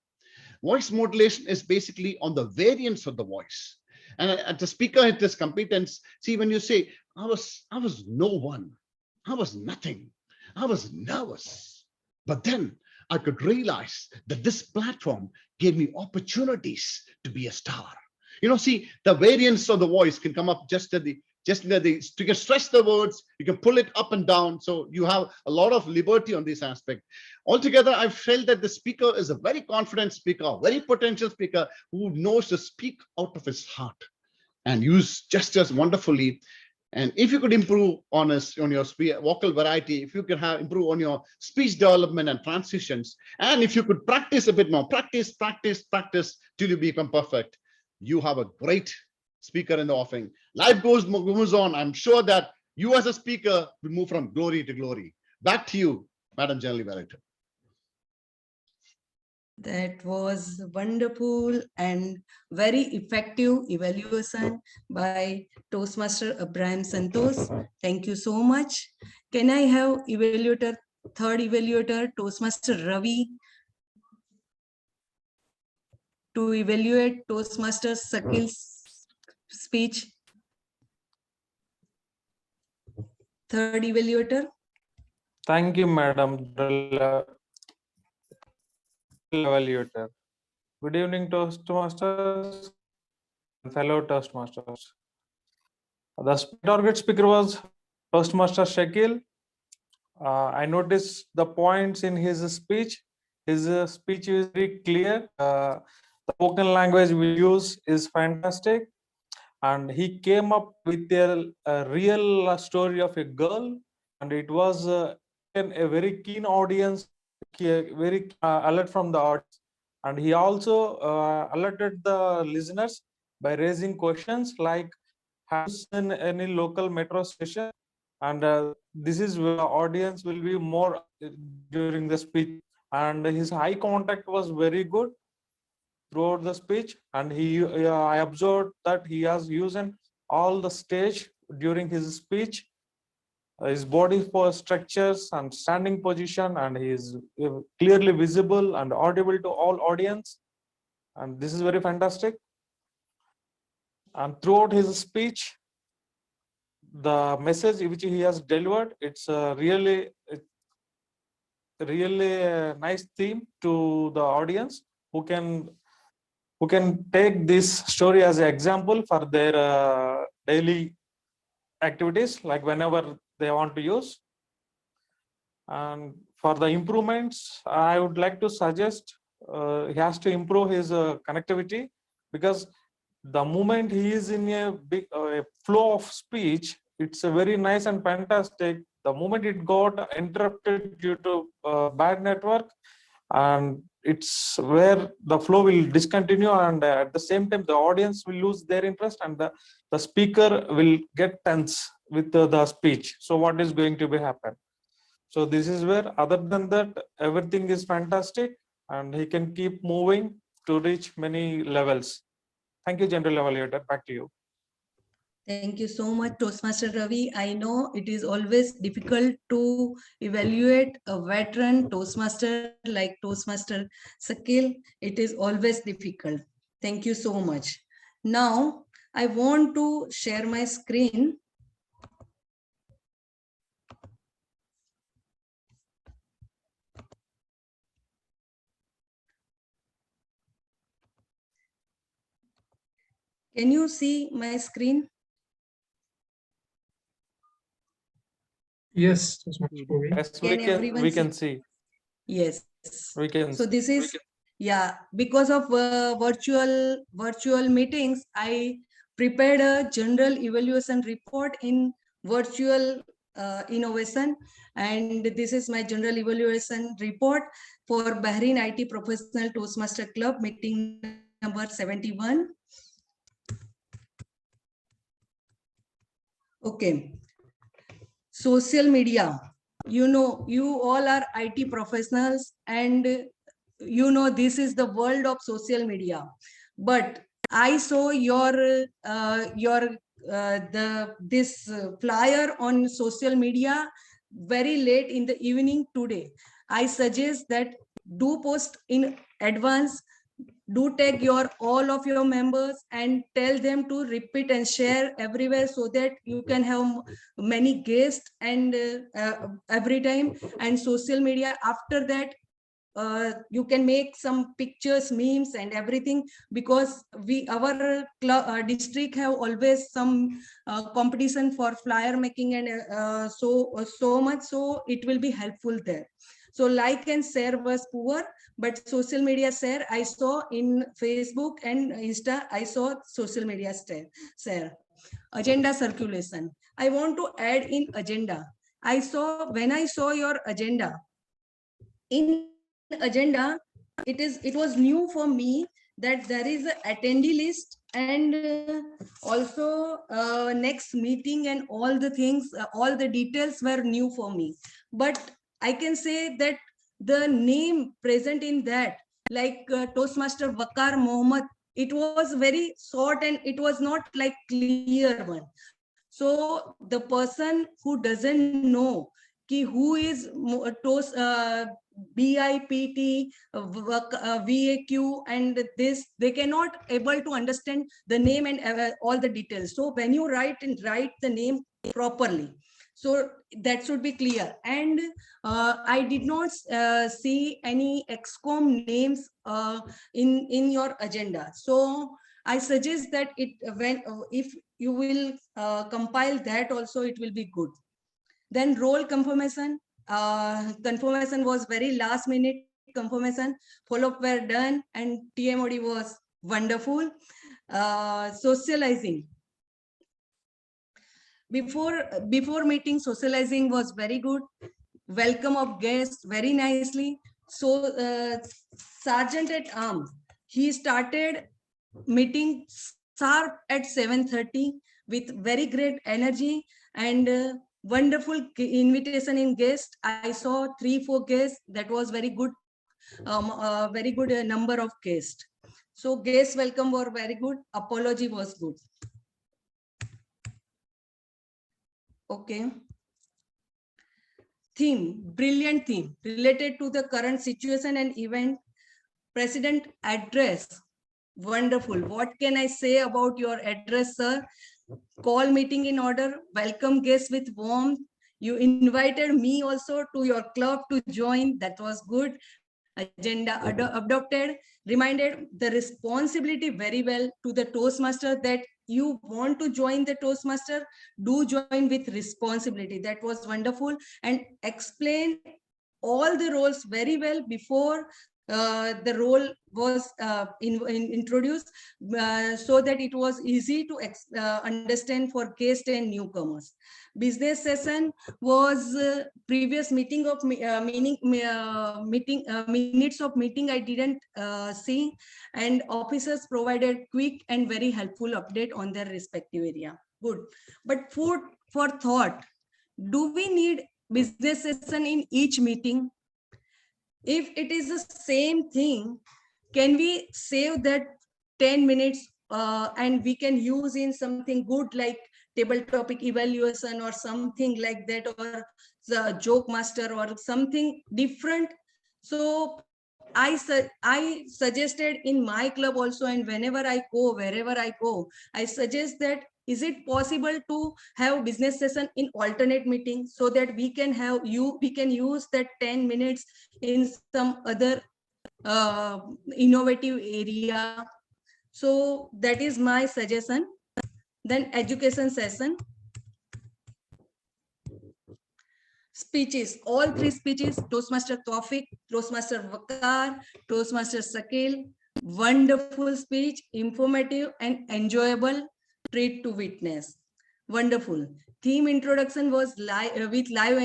Voice modulation is basically on the variance of the voice. And at the speaker, it is competence. See, when you say, I was no one, I was nothing, I was nervous, but then I could realize that this platform gave me opportunities to be a star. See, the variance of the voice can come up just you can stretch the words, you can pull it up and down. So you have a lot of liberty on this aspect. Altogether, I felt that the speaker is a very confident speaker, a very potential speaker who knows to speak out of his heart and use gestures wonderfully. And if you could improve on your vocal variety, if you could improve on your speech development and transitions, and if you could practice a bit more, practice till you become perfect, you have a great speaker in the offing. Life moves on. I'm sure that you as a speaker will move from glory to glory. Back to you, Madam General Director. That was wonderful and very effective evaluation by Toastmaster Abraham Santos. Thank you so much. Can I have third evaluator, Toastmaster Ravi, to evaluate Toastmaster Sakil's speech? Third evaluator. Thank you, Madam Evaluator. Good evening, Toastmasters and fellow Toastmasters. The target speaker was Toastmaster Shakil. I noticed the points in his speech. His speech is very clear. The spoken language we use is fantastic. And he came up with a real story of a girl. And it was a very keen audience, very alert from the audience. And he also alerted the listeners by raising questions like, have you seen any local metro station? And this is where the audience will be more during the speech. And his eye contact was very good throughout the speech. And I observed that he has used all the stage during his speech, his body structures and standing position, and he is clearly visible and audible to all audience. And this is very fantastic. And throughout his speech, the message which he has delivered, it's really a nice theme to the audience who can take this story as an example for their daily activities, like whenever they want to use. And for the improvements, I would like to suggest he has to improve his connectivity, because the moment he is in a big flow of speech, it's a very nice and fantastic. The moment it got interrupted due to bad network, and it's where the flow will discontinue, and at the same time the audience will lose their interest, and the speaker will get tense with the speech. So what is going to be happen? So this is where, other than that, everything is fantastic, and he can keep moving to reach many levels. Thank you, General Evaluator. Back to you. Thank you so much, Toastmaster Ravi. I know it is always difficult to evaluate a veteran Toastmaster like Toastmaster Sakil. It is always difficult. Thank you so much. Now, I want to share my screen. Can you see my screen? Yes, Can we can see. Yes. We can. So this is, yeah, because of virtual meetings, I prepared a general evaluation report in virtual innovation, and this is my general evaluation report for Bahrain IT Professional Toastmaster Club meeting number 71. Okay. Social media. You know, you all are IT professionals, and you know this is the world of social media. But I saw this flyer on social media very late in the evening today. I suggest that do post in advance, do tag all of your members and tell them to repeat and share everywhere, so that you can have many guests and every time. And social media, after that, you can make some pictures, memes and everything, because our district have always some competition for flyer making, and so much, so it will be helpful there. So like and share was poor, but social media share I saw in Facebook and Insta. I saw social media share. Agenda circulation. I want to add in agenda. When I saw your agenda, in agenda, it was new for me that there is an attendee list, and also next meeting and all the things, all the details were new for me. But I can say that the name present in that, like Toastmaster Waqar Mohammed, it was very short and it was not like clear one. So the person who doesn't know who is Toast, BIPT, VAQ, and this, they cannot able to understand the name and all the details. So when you write the name properly, so that should be clear. And I did not see any XCOM names in your agenda. So I suggest that if you will compile that also, it will be good. Then role confirmation. Confirmation was very last minute confirmation. Follow-up were done and TMOD was wonderful. Socializing. Before meeting, socializing was very good. Welcome of guests very nicely. So Sergeant at Arms, he started meeting sharp at 7:30 with very great energy and wonderful invitation in guests. I saw 3-4 guests. That was very good, very good number of guests. So guest welcome were very good. Apology was good. Okay. Theme, brilliant theme related to the current situation and event. President address, wonderful. What can I say about your address, sir? Call meeting in order, welcome guests with warmth. You invited me also to your club to join. That was good. Agenda adopted, reminded the responsibility very well to the Toastmaster that you want to join the Toastmaster, do join with responsibility. That was wonderful. And explain all the roles very well before the role was introduced, so that it was easy to understand for guests and newcomers. Business session was previous meeting of minutes of meeting I didn't see, and officers provided quick and very helpful update on their respective area. Good. But food for thought. Do we need business session in each meeting? If it is the same thing, can we save that 10 minutes and we can use in something good like table topic evaluation or something like that, or the joke master or something different? So I suggested in my club also, and whenever I go, wherever I go, I suggest that is it possible to have business session in alternate meetings, so that we can use that 10 minutes in some other innovative area. So that is my suggestion. Then education session. speeches, all three speeches, Toastmaster Tawfiq, Toastmaster Waqar, Toastmaster Sakil, wonderful speech, informative and enjoyable treat to witness. Wonderful. Theme introduction was with live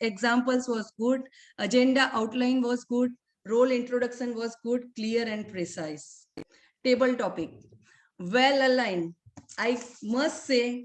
examples was good. Agenda outline was good. Role introduction was good, clear and precise. Table topic, well aligned. I must say,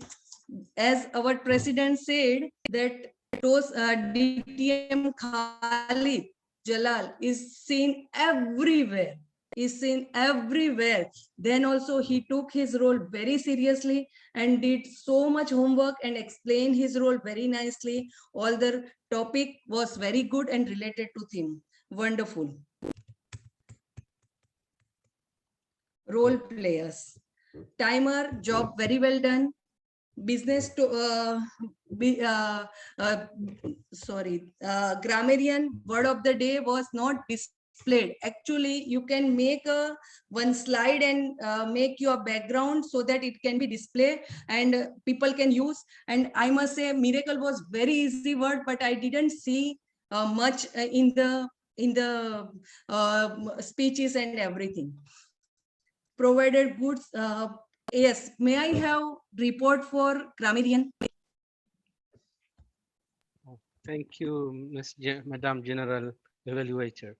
as our president said, that DTM Khalid Jalal is seen everywhere. Is seen everywhere. Then also he took his role very seriously and did so much homework and explained his role very nicely. All the topic was very good and related to theme. Wonderful. Role players. Timer, job very well done. Business to grammarian word of the day was not displayed. Actually, you can make one slide and make your background so that it can be displayed and people can use. And I must say, miracle was very easy word, but I didn't see much in the speeches and everything. Provided goods. Yes, may I have report for grammarian? Thank you, Madam General Evaluator.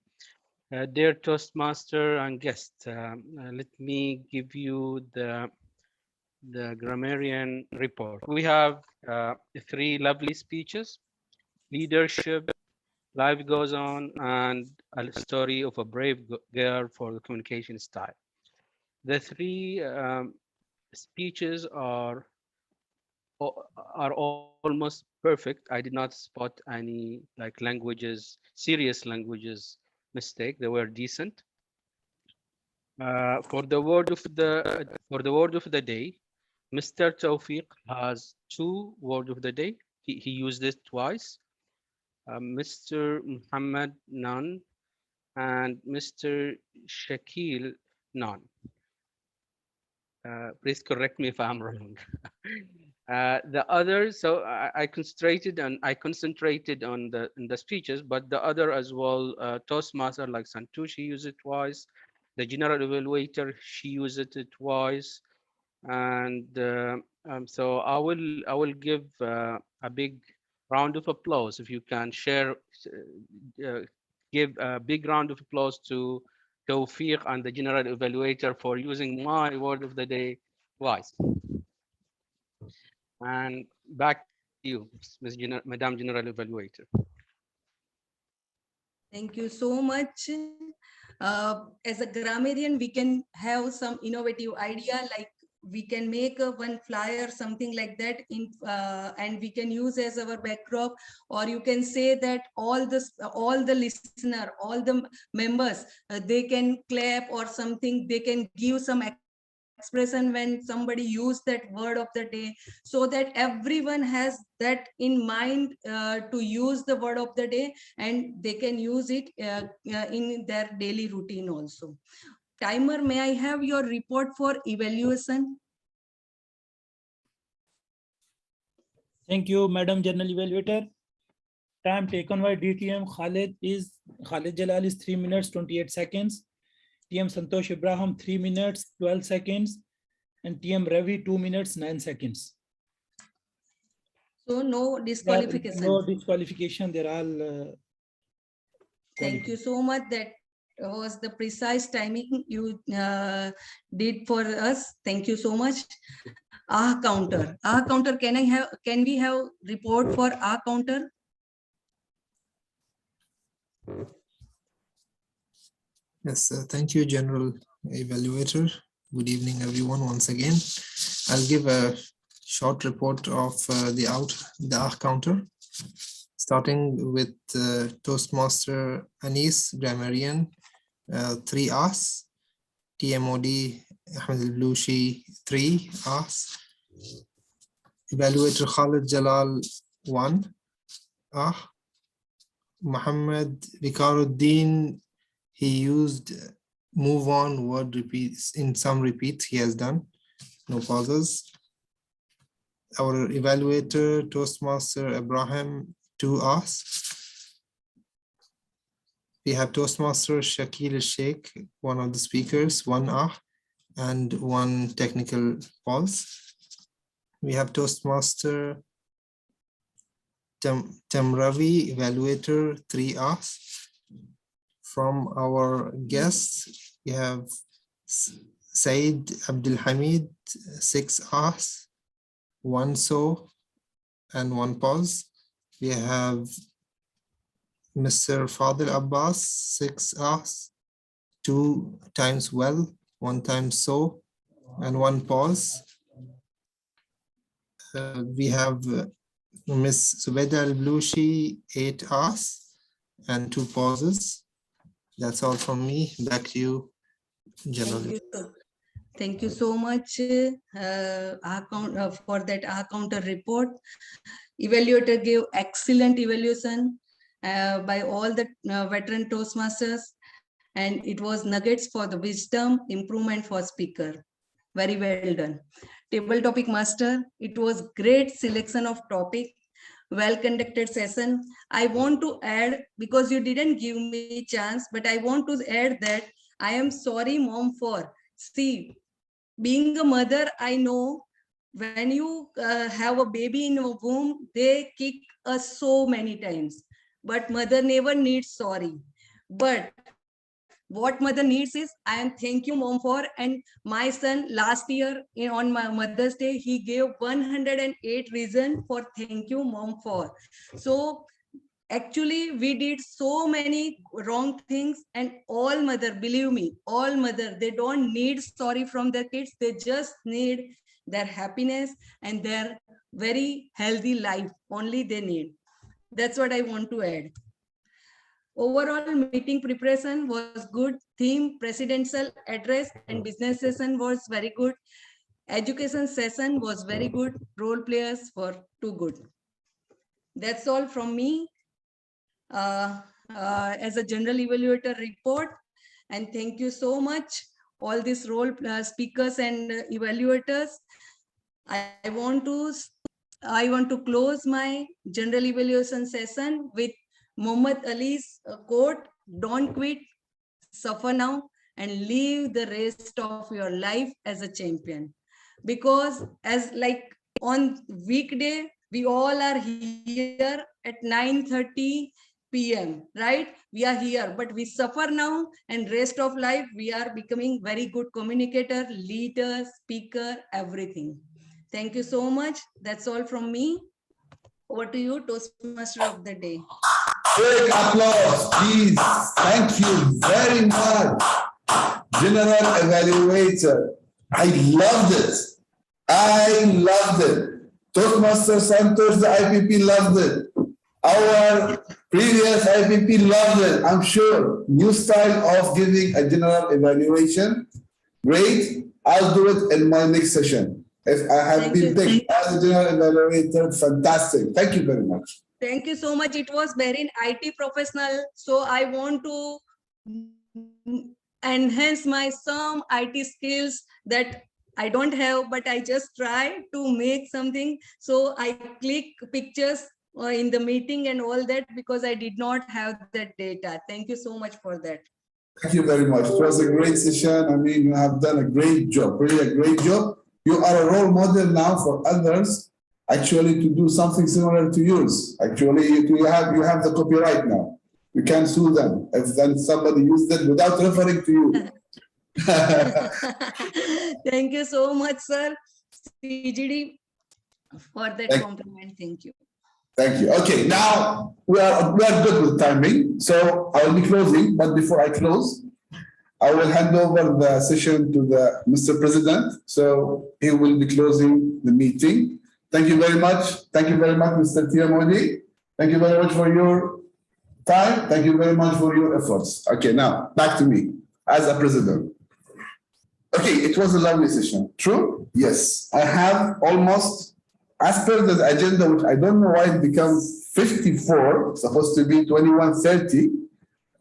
Dear Toastmaster and guests, let me give you the grammarian report. We have 3 lovely speeches: leadership, life goes on, and a story of a brave girl for the communication style. The 3 speeches are almost perfect. I did not spot any like serious languages mistake. They were decent. For the word of the day, Mr. Tawfiq has 2 words of the day. He used it twice. Mr. Muhammad, none, and Mr. Shakil, none. Please correct me if I'm wrong. The others, so I concentrated on the speeches, but the other as well, Toastmaster like Santushi used it twice. The general evaluator, she used it twice, and so I will give a big round of applause if you can share. Give a big round of applause to Tawfiq and the general evaluator for using my word of the day twice. And back to you, Madam General Evaluator. Thank you so much. As a grammarian, we can have some innovative idea, like we can make one flyer, something like that, and we can use as our backdrop, or you can say that all the listener, all the members, they can clap or something, they can give some expression when somebody used that word of the day, so that everyone has that in mind to use the word of the day and they can use it in their daily routine also. Timer, may I have your report for evaluation? Thank you, Madam General Evaluator. Time taken by DTM Khalid Jalal is 3 minutes 28 seconds. TM Santosh Ibrahim 3 minutes 12 seconds, and TM Ravi 2 minutes 9 seconds. So no disqualification. No disqualification. They're all. Thank you so much. That was the precise timing you did for us. Thank you so much. Counter. Counter. Can we have report for counter? Yes, thank you, General Evaluator. Good evening, everyone. Once again, I'll give a short report of the counter, starting with Toastmaster Anis, grammarian, 3 Ahs, TMOD Ahmed Al-Blushi, 3 Ahs, Evaluator Khalid Jalal, 1 Ah, Muhammad Vikaruddin, he used move on word repeats in some repeats he has done, no pauses. Our evaluator, Toastmaster Ibrahim, 2 ahs. We have Toastmaster Shakil Sheikh, one of the speakers, 1 ah, and 1 technical pause. We have Toastmaster Tamravi, evaluator, 3 ahs. From our guests, we have Said Abdul Hamid, 6 ahs, 1 so, and 1 pause. We have Mr. Fadil Abbas, 6 ahs, 2 times well, 1 time so, and 1 pause. We have Ms. Zubeda Al-Blushi, 8 ahs, and 2 pauses. That's all from me. Back to you, General. Thank you so much for that R counter report. Evaluator gave excellent evaluation by all the veteran Toastmasters, and it was nuggets for the wisdom, improvement for speaker. Very well done. Table topic master, it was great selection of topic, well conducted session. I want to add, because you didn't give me chance, but I want to add that I am sorry, mom, for see, being a mother, I know when you have a baby in a womb, they kick us so many times, but mother never needs sorry. But what mother needs is, I am thank you, mom, for, and my son last year on my Mother's Day, he gave 108 reasons for thank you, mom, for. So actually we did so many wrong things, and all mother, believe me, all mother, they don't need sorry from their kids, they just need their happiness and their very healthy life, only they need. That's what I want to add. Overall meeting preparation was good. Theme, presidential address and business session was very good. Education session was very good. Role players were too good. That's all from me as a general evaluator report. And thank you so much, all these role speakers and evaluators. I want to close my general evaluation session with Muhammad Ali's quote, "Don't quit, suffer now, and live the rest of your life as a champion." Because as like on weekday, we all are here at 9:30 p.m. right? We are here, but we suffer now, and rest of life we are becoming very good communicator, leader, speaker, everything. Thank you so much. That's all from me. Over to you, Toastmaster of the day. Big applause, please. Thank you very much, General Evaluator. I loved it. I loved it. Toastmaster Santos, the IPP loved it. Our previous IPP loved it. I'm sure. New style of giving a general evaluation. Great. I'll do it in my next session. If I have been picked as a general evaluator, fantastic. Thank you very much. Thank you so much. It was very IT professional. So I want to enhance my some IT skills that I don't have, but I just try to make something. So I click pictures in the meeting and all that, because I did not have that data. Thank you so much for that. Thank you very much. It was a great session. I mean, you have done a great job, really a great job. You are a role model now for others, actually, to do something similar to yours. Actually, you have the copyright now. You can sue them if then somebody used it without referring to you. Thank you so much, sir, CGD, for that compliment. Thank you. Thank you. Okay, now we are good with timing. So I will be closing, but before I close, I will hand over the session to the Mr. President. So he will be closing the meeting. Thank you very much. Thank you very much, Mr. Tiamodi. Thank you very much for your time. Thank you very much for your efforts. Okay, now back to me as a president. Okay, it was a lovely session. True? Yes. I have almost, as per the agenda, which I don't know why it becomes 54, supposed to be 21:30,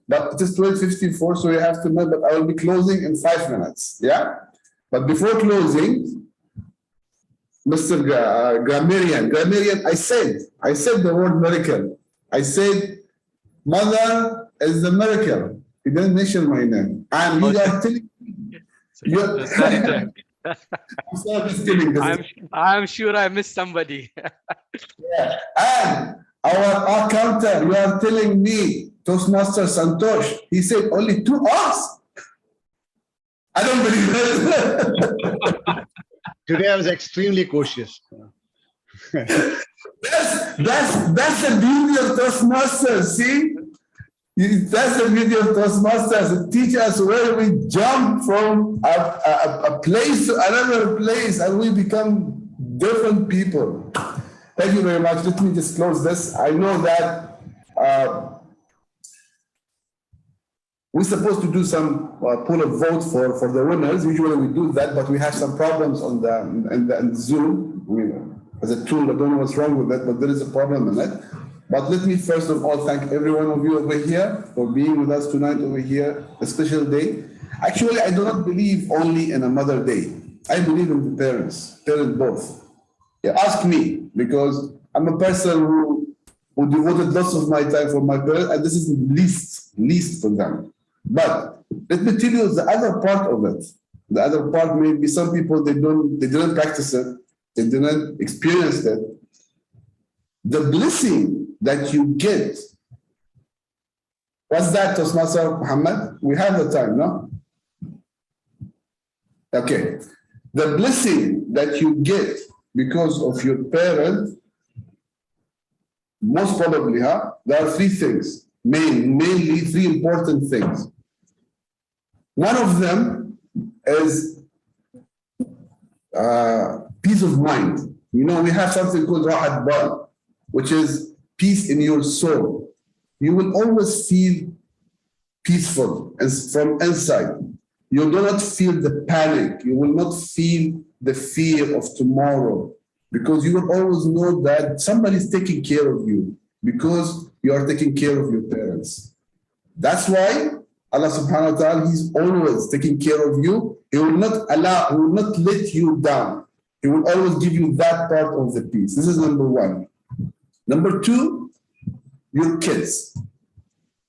but it is 12:54, so you have to know that I will be closing in 5 minutes. Yeah? But before closing, Mr. Grammarian, I said the word miracle. I said, mother is the miracle. He didn't mention my name. And you are telling me. Sorry, sir. I'm sorry, just kidding. I'm sure I missed somebody. Yeah. And our accountant, you are telling me, Toastmaster Santosh, he said only 2 hours? I don't believe it. Today I was extremely cautious. That's the beauty of Toastmasters, see? That's the beauty of Toastmasters. It teaches us where we jump from a place to another place and we become different people. Thank you very much. Let me just close this. I know that we're supposed to do some poll of vote for the winners. Usually we do that, but we have some problems on the Zoom. As a tool, I don't know what's wrong with that, but there is a problem in it. But let me first of all thank every one of you over here for being with us tonight over here, a special day. Actually, I do not believe only in a Mother Day. I believe in the parents both. Yeah, ask me, because I'm a person who devoted lots of my time for my parents, and this is the least for them. But let me tell you the other part of it. The other part may be some people, they didn't practice it, they didn't experience it. The blessing that you get, what's that, Toastmaster Muhammad? We have the time, no? Okay. The blessing that you get because of your parents, most probably, there are 3 things, mainly 3 important things. One of them is peace of mind. You know, we have something called Rahat Bal, which is peace in your soul. You will always feel peaceful from inside. You do not feel the panic. You will not feel the fear of tomorrow, because you will always know that somebody is taking care of you because you are taking care of your parents. That's why Allah subhanahu wa ta'ala, He's always taking care of you. He will not let you down. He will always give you that part of the peace. This is number 1. Number 2, your kids.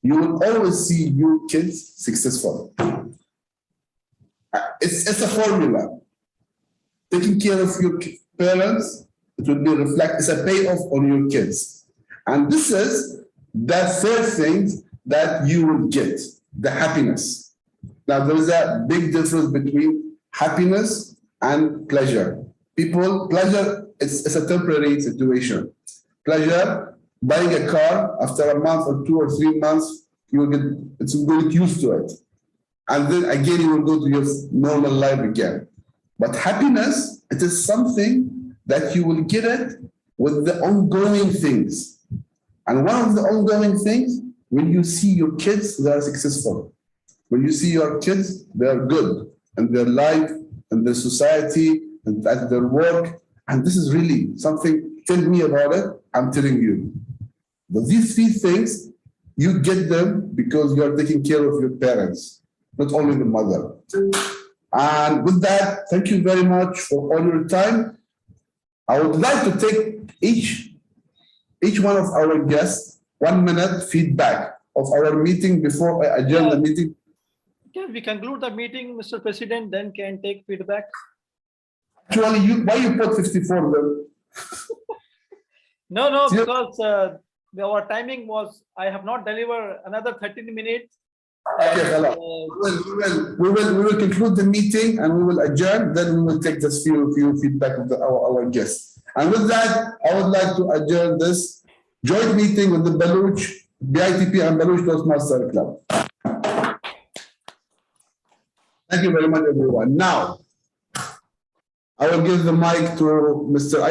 You will always see your kids successful. It's a formula. Taking care of your parents, it will be it's a payoff on your kids. And this is the 3rd thing that you will get, the happiness. Now, there is a big difference between happiness and pleasure. Pleasure, it's a temporary situation. Pleasure, buying a car, after a month or 2 or 3 months, you will get used to it. And then again, you will go to your normal life again. But happiness, it is something that you will get it with the ongoing things. And one of the ongoing things, when you see your kids, they are successful. When you see your kids, they are good in their life, in their society, and at their work. And this is really something, tell me about it, I'm telling you. But these 3 things, you get them because you are taking care of your parents, not only the mother. And with that, thank you very much for all your time. I would like to take each one of our guests 1 minute feedback of our meeting before I adjourn the meeting. Can we conclude the meeting, Mr. President, then can take feedback? Actually, why you put 54 then? No, because our timing was, I have not delivered another 13 minutes. Okay, we will conclude the meeting and we will adjourn. Then we will take this few feedback of our guests. And with that, I would like to adjourn this joint meeting with the BITP and Baluch Toastmaster Club. Thank you very much, everyone. Now, I will give the mic to Mr.